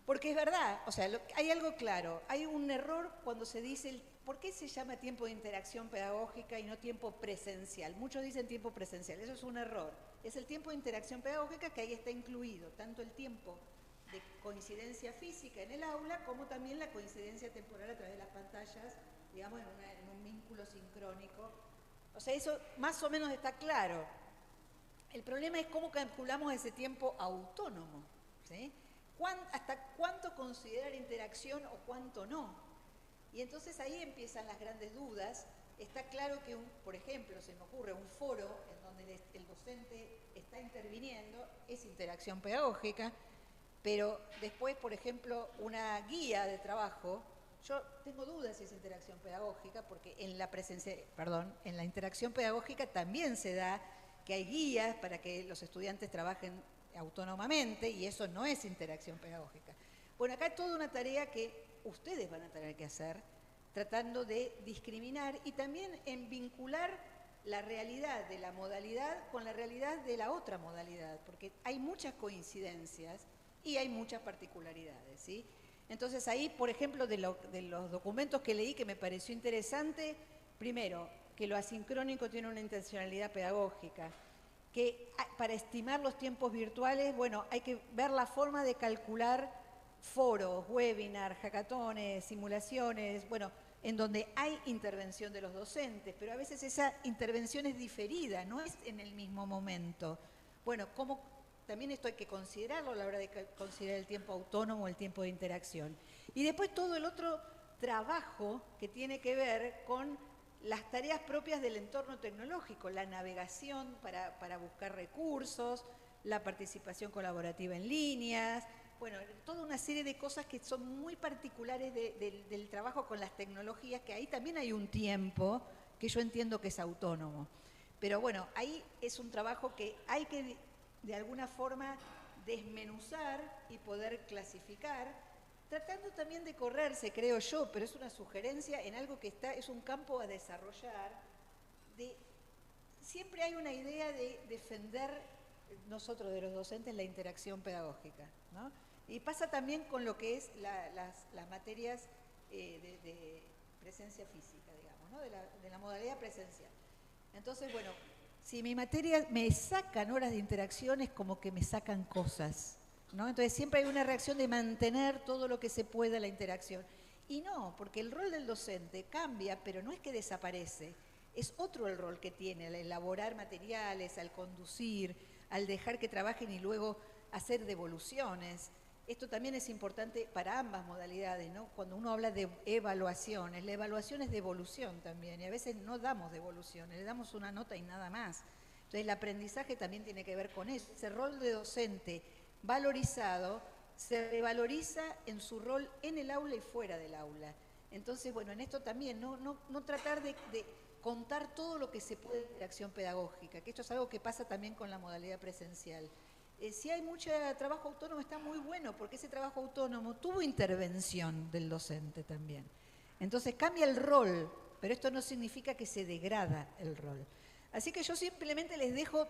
porque es verdad, o sea, hay algo claro, hay un error cuando se dice, ¿por qué se llama tiempo de interacción pedagógica y no tiempo presencial? Muchos dicen tiempo presencial, eso es un error. Es el tiempo de interacción pedagógica que ahí está incluido, tanto el tiempo de coincidencia física en el aula, como también la coincidencia temporal a través de las pantallas, digamos, en un vínculo sincrónico. O sea, eso más o menos está claro. El problema es cómo calculamos ese tiempo autónomo, ¿sí? ¿Hasta cuánto considerar interacción o cuánto no? Y entonces ahí empiezan las grandes dudas. Está claro que, por ejemplo, se me ocurre un foro en donde el docente está interviniendo, es interacción pedagógica, pero después, por ejemplo, una guía de trabajo, yo tengo dudas si es interacción pedagógica, porque en la interacción pedagógica también se da que hay guías para que los estudiantes trabajen autónomamente y eso no es interacción pedagógica. Bueno, acá hay toda una tarea que ustedes van a tener que hacer, tratando de discriminar y también en vincular la realidad de la modalidad con la realidad de la otra modalidad, porque hay muchas coincidencias y hay muchas particularidades, ¿sí? Entonces ahí, por ejemplo, de los documentos que leí que me pareció interesante, primero, que lo asincrónico tiene una intencionalidad pedagógica, que para estimar los tiempos virtuales, bueno, hay que ver la forma de calcular foros, webinars, hackatones, simulaciones, bueno, en donde hay intervención de los docentes, pero a veces esa intervención es diferida, no es en el mismo momento. Bueno, también esto hay que considerarlo a la hora de considerar el tiempo autónomo, el tiempo de interacción. Y después todo el otro trabajo que tiene que ver con las tareas propias del entorno tecnológico, la navegación para buscar recursos, la participación colaborativa en líneas, bueno, toda una serie de cosas que son muy particulares del trabajo con las tecnologías, que ahí también hay un tiempo que yo entiendo que es autónomo. Pero bueno, ahí es un trabajo que hay que de alguna forma desmenuzar y poder clasificar, tratando también de correrse, creo yo, pero es una sugerencia en algo que es un campo a desarrollar. Siempre hay una idea de defender nosotros de los docentes la interacción pedagógica, ¿no? Y pasa también con lo que es las materias de presencia física, digamos, ¿no? de la modalidad presencial. Entonces, bueno, si mi materia me sacan horas de interacción, es como que me sacan cosas, ¿no? Entonces siempre hay una reacción de mantener todo lo que se pueda la interacción. Y no, porque el rol del docente cambia, pero no es que desaparece. Es otro el rol que tiene, al elaborar materiales, al conducir, al dejar que trabajen y luego hacer devoluciones. Esto también es importante para ambas modalidades, ¿no? Cuando uno habla de evaluaciones, la evaluación es devolución también, y a veces no damos devoluciones, le damos una nota y nada más. Entonces el aprendizaje también tiene que ver con eso. Ese rol de docente valorizado se revaloriza en su rol en el aula y fuera del aula. Entonces, bueno, en esto también, no tratar de contar todo lo que se puede de acción pedagógica, que esto es algo que pasa también con la modalidad presencial. Si hay mucho trabajo autónomo está muy bueno, porque ese trabajo autónomo tuvo intervención del docente también. Entonces cambia el rol, pero esto no significa que se degrada el rol. Así que yo simplemente les dejo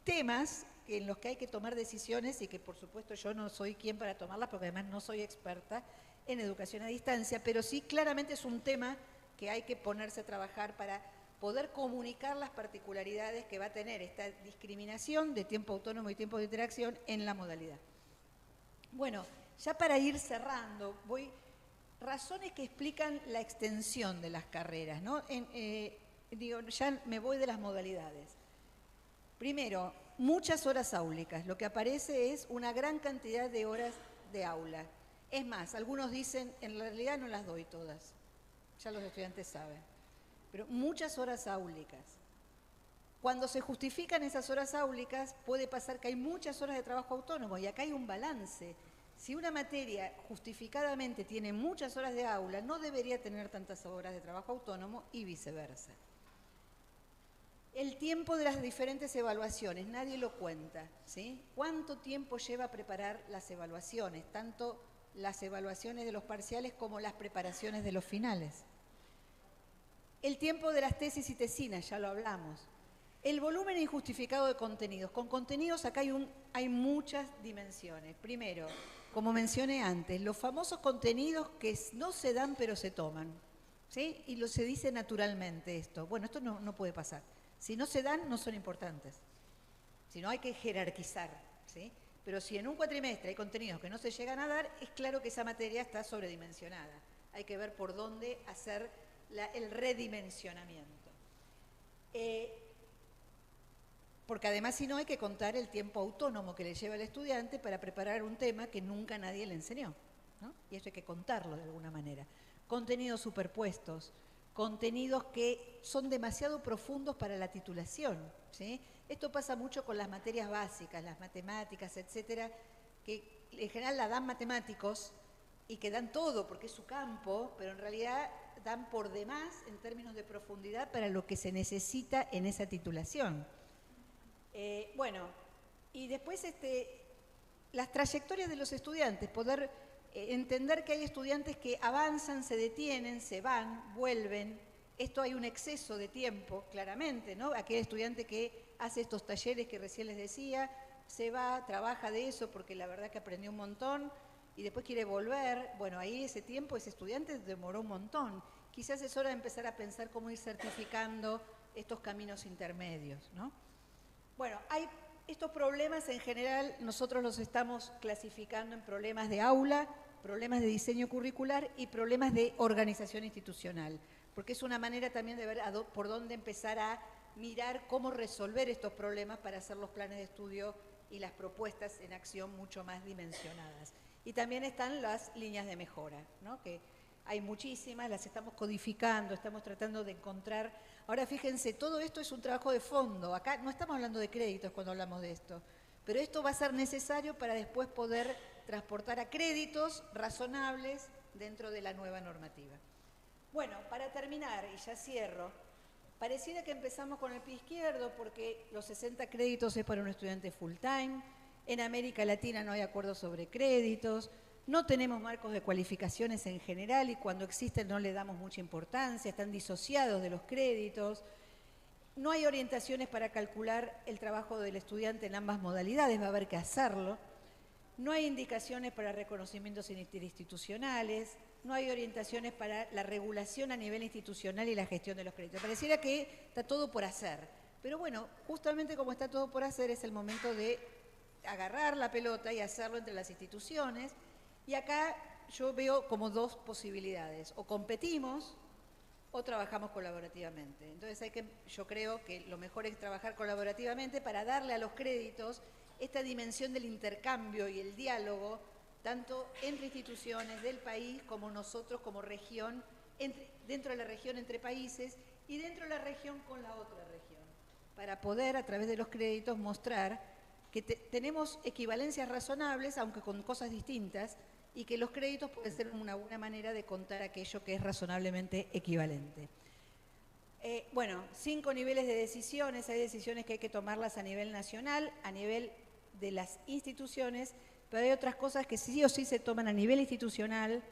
temas en los que hay que tomar decisiones y que por supuesto yo no soy quien para tomarlas, porque además no soy experta en educación a distancia, pero sí claramente es un tema que hay que ponerse a trabajar para poder comunicar las particularidades que va a tener esta discriminación de tiempo autónomo y tiempo de interacción en la modalidad. Bueno, ya para ir cerrando, razones que explican la extensión de las carreras, ¿no? Ya me voy de las modalidades. Primero, muchas horas áulicas. Lo que aparece es una gran cantidad de horas de aula. Es más, algunos dicen, en realidad no las doy todas. Ya los estudiantes saben. Pero muchas horas áulicas. Cuando se justifican esas horas áulicas, puede pasar que hay muchas horas de trabajo autónomo, y acá hay un balance. Si una materia justificadamente tiene muchas horas de aula, no debería tener tantas horas de trabajo autónomo y viceversa. El tiempo de las diferentes evaluaciones, nadie lo cuenta, ¿sí? ¿Cuánto tiempo lleva a preparar las evaluaciones? Tanto las evaluaciones de los parciales como las preparaciones de los finales. El tiempo de las tesis y tesinas, ya lo hablamos. El volumen injustificado de contenidos. Con contenidos acá hay muchas dimensiones. Primero, como mencioné antes, los famosos contenidos que no se dan pero se toman, ¿sí? Y se dice naturalmente esto. Bueno, esto no puede pasar. Si no se dan, no son importantes. Si no, hay que jerarquizar, ¿sí? Pero si en un cuatrimestre hay contenidos que no se llegan a dar, es claro que esa materia está sobredimensionada. Hay que ver por dónde hacer el redimensionamiento. Porque además, si no, hay que contar el tiempo autónomo que le lleva al estudiante para preparar un tema que nunca nadie le enseñó, ¿no? Y eso hay que contarlo de alguna manera. Contenidos superpuestos, contenidos que son demasiado profundos para la titulación, ¿sí? Esto pasa mucho con las materias básicas, las matemáticas, etcétera, que en general la dan matemáticos y que dan todo porque es su campo, pero en realidad dan por demás en términos de profundidad para lo que se necesita en esa titulación. Bueno, y después las trayectorias de los estudiantes, poder entender que hay estudiantes que avanzan, se detienen, se van, vuelven. Esto hay un exceso de tiempo, claramente, ¿no? Aquel estudiante que hace estos talleres que recién les decía, se va, trabaja de eso porque la verdad que aprendió un montón y después quiere volver. Bueno, ahí ese tiempo, ese estudiante demoró un montón. Quizás es hora de empezar a pensar cómo ir certificando estos caminos intermedios, ¿no? Bueno, estos problemas en general nosotros los estamos clasificando en problemas de aula problemas de diseño curricular y problemas de organización institucional, porque es una manera también de ver por dónde empezar a mirar cómo resolver estos problemas para hacer los planes de estudio y las propuestas en acción mucho más dimensionadas. Y también están las líneas de mejora, ¿no? Que hay muchísimas, las estamos codificando, estamos tratando de encontrar. Ahora fíjense, todo esto es un trabajo de fondo. Acá no estamos hablando de créditos cuando hablamos de esto, pero esto va a ser necesario para después poder transportar a créditos razonables dentro de la nueva normativa. Bueno, para terminar, y ya cierro, pareciera que empezamos con el pie izquierdo porque los 60 créditos es para un estudiante full time, en América Latina no hay acuerdos sobre créditos, no tenemos marcos de cualificaciones en general y cuando existen no le damos mucha importancia, están disociados de los créditos. No hay orientaciones para calcular el trabajo del estudiante en ambas modalidades, va a haber que hacerlo. No hay indicaciones para reconocimientos interinstitucionales, no hay orientaciones para la regulación a nivel institucional y la gestión de los créditos. Pareciera que está todo por hacer, pero bueno, justamente como está todo por hacer es el momento de agarrar la pelota y hacerlo entre las instituciones. Y acá yo veo como dos posibilidades, o competimos o trabajamos colaborativamente. Entonces yo creo que lo mejor es trabajar colaborativamente para darle a los créditos esta dimensión del intercambio y el diálogo, tanto entre instituciones del país como nosotros como región, dentro de la región entre países y dentro de la región con la otra región, para poder a través de los créditos mostrar que tenemos equivalencias razonables, aunque con cosas distintas, y que los créditos pueden ser una buena manera de contar aquello que es razonablemente equivalente. Bueno, 5 niveles de decisiones. Hay decisiones que hay que tomarlas a nivel nacional, a nivel de las instituciones, pero hay otras cosas que sí o sí se toman a nivel institucional,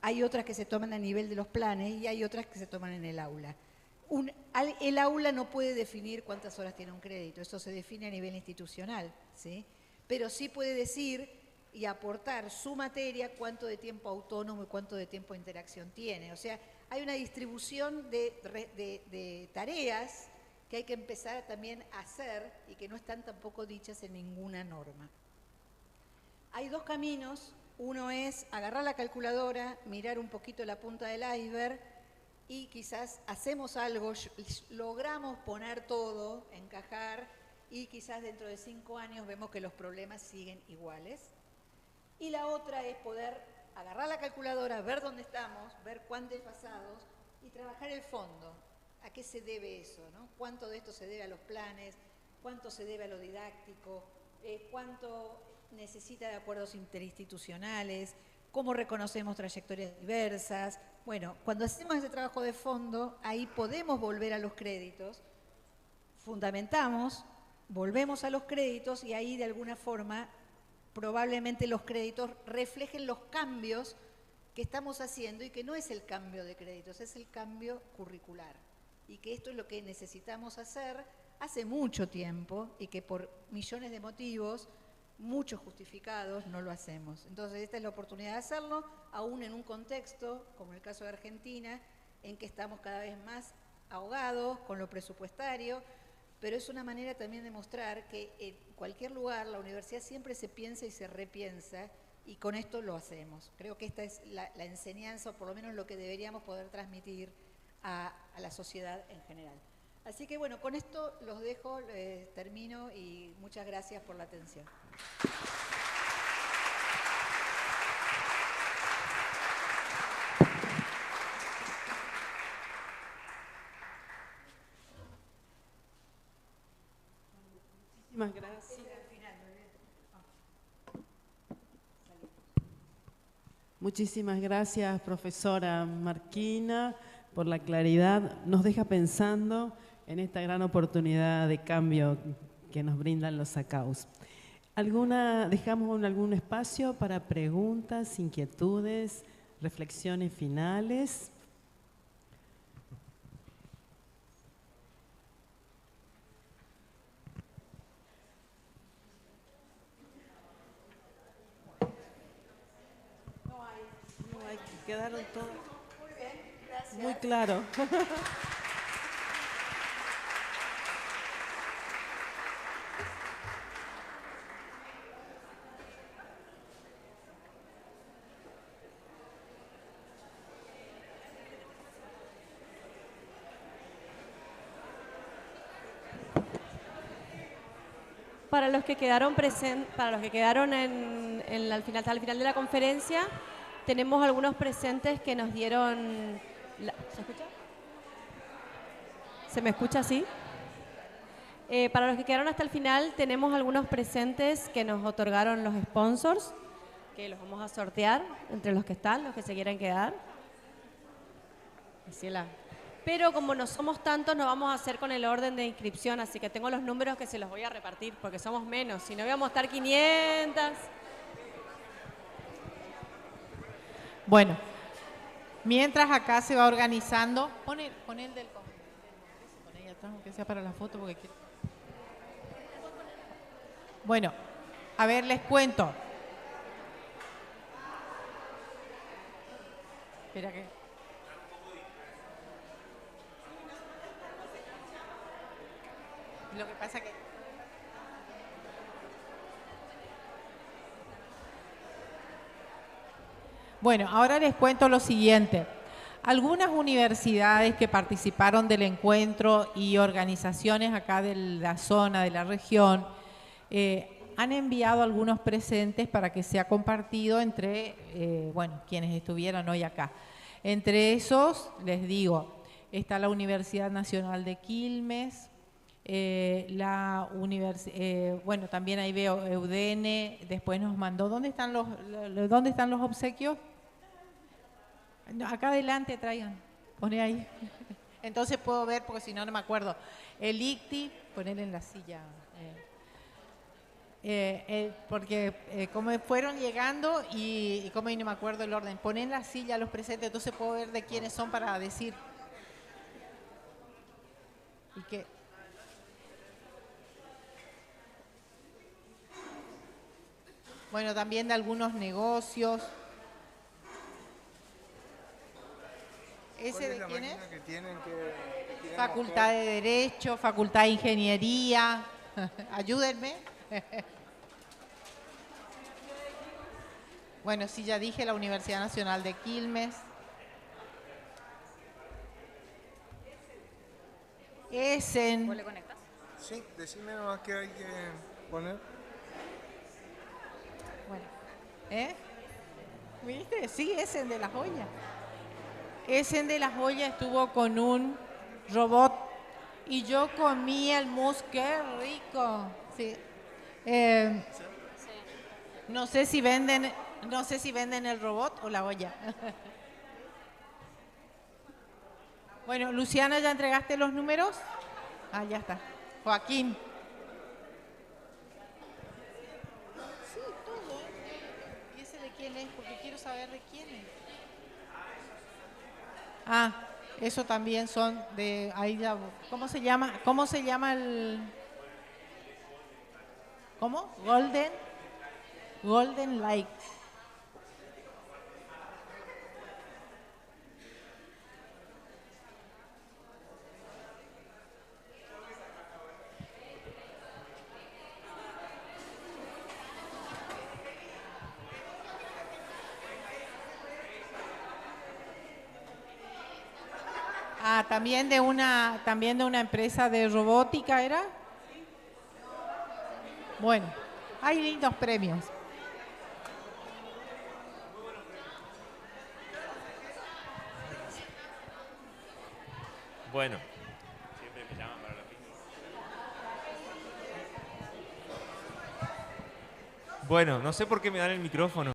hay otras que se toman a nivel de los planes y hay otras que se toman en el aula. El aula no puede definir cuántas horas tiene un crédito, eso se define a nivel institucional, ¿sí? Pero sí puede decir y aportar su materia cuánto de tiempo autónomo y cuánto de tiempo de interacción tiene. O sea, hay una distribución de tareas que hay que empezar también a hacer y que no están tampoco dichas en ninguna norma. Hay dos caminos, uno es agarrar la calculadora, mirar un poquito la punta del iceberg y quizás hacemos algo, logramos poner todo, encajar y quizás dentro de 5 años vemos que los problemas siguen iguales. Y la otra es poder agarrar la calculadora, ver dónde estamos, ver cuán desfasados y trabajar el fondo. ¿A qué se debe eso, ¿no? ¿Cuánto de esto se debe a los planes? ¿Cuánto se debe a lo didáctico? ¿Cuánto necesita de acuerdos interinstitucionales? ¿Cómo reconocemos trayectorias diversas? Bueno, cuando hacemos ese trabajo de fondo, ahí podemos volver a los créditos, fundamentamos, volvemos a los créditos y ahí de alguna forma probablemente los créditos reflejen los cambios que estamos haciendo y que no es el cambio de créditos, es el cambio curricular. Y que esto es lo que necesitamos hacer hace mucho tiempo y que por millones de motivos, muchos justificados, no lo hacemos. Entonces esta es la oportunidad de hacerlo, aún en un contexto, como el caso de Argentina, en que estamos cada vez más ahogados con lo presupuestario, pero es una manera también de mostrar que en cualquier lugar la universidad siempre se piensa y se repiensa y con esto lo hacemos. Creo que esta es la enseñanza, o por lo menos lo que deberíamos poder transmitir a la sociedad en general. Así que bueno, con esto los dejo, termino y muchas gracias por la atención. Muchísimas gracias. Muchísimas gracias, profesora Marquina, por la claridad. Nos deja pensando en esta gran oportunidad de cambio que nos brindan los SACAUS. ¿Dejamos algún espacio para preguntas, inquietudes, reflexiones finales? Quedaron todos muy bien, gracias. Muy claro. Para los que quedaron al final de la conferencia, tenemos algunos presentes que nos dieron... ¿Se escucha? ¿Se me escucha así? Para los que quedaron hasta el final, tenemos algunos presentes que nos otorgaron los sponsors, que los vamos a sortear entre los que están, los que se quieran quedar. Pero como no somos tantos, no vamos a hacer con el orden de inscripción, así que tengo los números que se los voy a repartir, porque somos menos, si no íbamos a estar 500. Bueno, mientras acá se va organizando, pon el del Congreso, pon ahí atrás, aunque sea para la foto, porque quiero... Bueno, a ver, les cuento. Espera que... Lo que pasa que... Bueno, ahora les cuento lo siguiente. Algunas universidades que participaron del encuentro y organizaciones acá de la zona, de la región, han enviado algunos presentes para que sea compartido entre, quienes estuvieran hoy acá. Entre esos, les digo, está la Universidad Nacional de Quilmes, también ahí veo Eudene, después nos mandó, ¿dónde están los obsequios? No, acá adelante traigan, pone ahí. Entonces puedo ver, porque si no, no me acuerdo. El ICTI, poner en la silla. Porque como fueron llegando y como no me acuerdo el orden, poner en la silla los presentes, entonces puedo ver de quiénes son para decir. Y que... Bueno, también de algunos negocios. ¿Ese de quién es? Que tienen Facultad de Derecho, Facultad de Ingeniería. Ayúdenme. Bueno, sí, ya dije la Universidad Nacional de Quilmes. Essen. ¿Vos le conectas? Sí, decime nomás qué hay que poner. Bueno, ¿viste? Sí, Essen de la Joya. Essen de la Joya estuvo con un robot y yo comí el mousse, qué rico. Sí. No sé si venden el robot o la olla. Bueno, Luciana, ¿ya entregaste los números? Ah, ya está. Joaquín. Sí, todo. ¿Y ese de quién es? Porque quiero saber de quién es. Ah, eso también son de ahí ya. ¿Cómo se llama? ¿Cómo se llama el? ¿Cómo? Golden Light. Ah, también de una empresa de robótica, ¿era? Bueno, hay lindos premios. Bueno, siempre me llaman para la pista. Bueno, no sé por qué me dan el micrófono.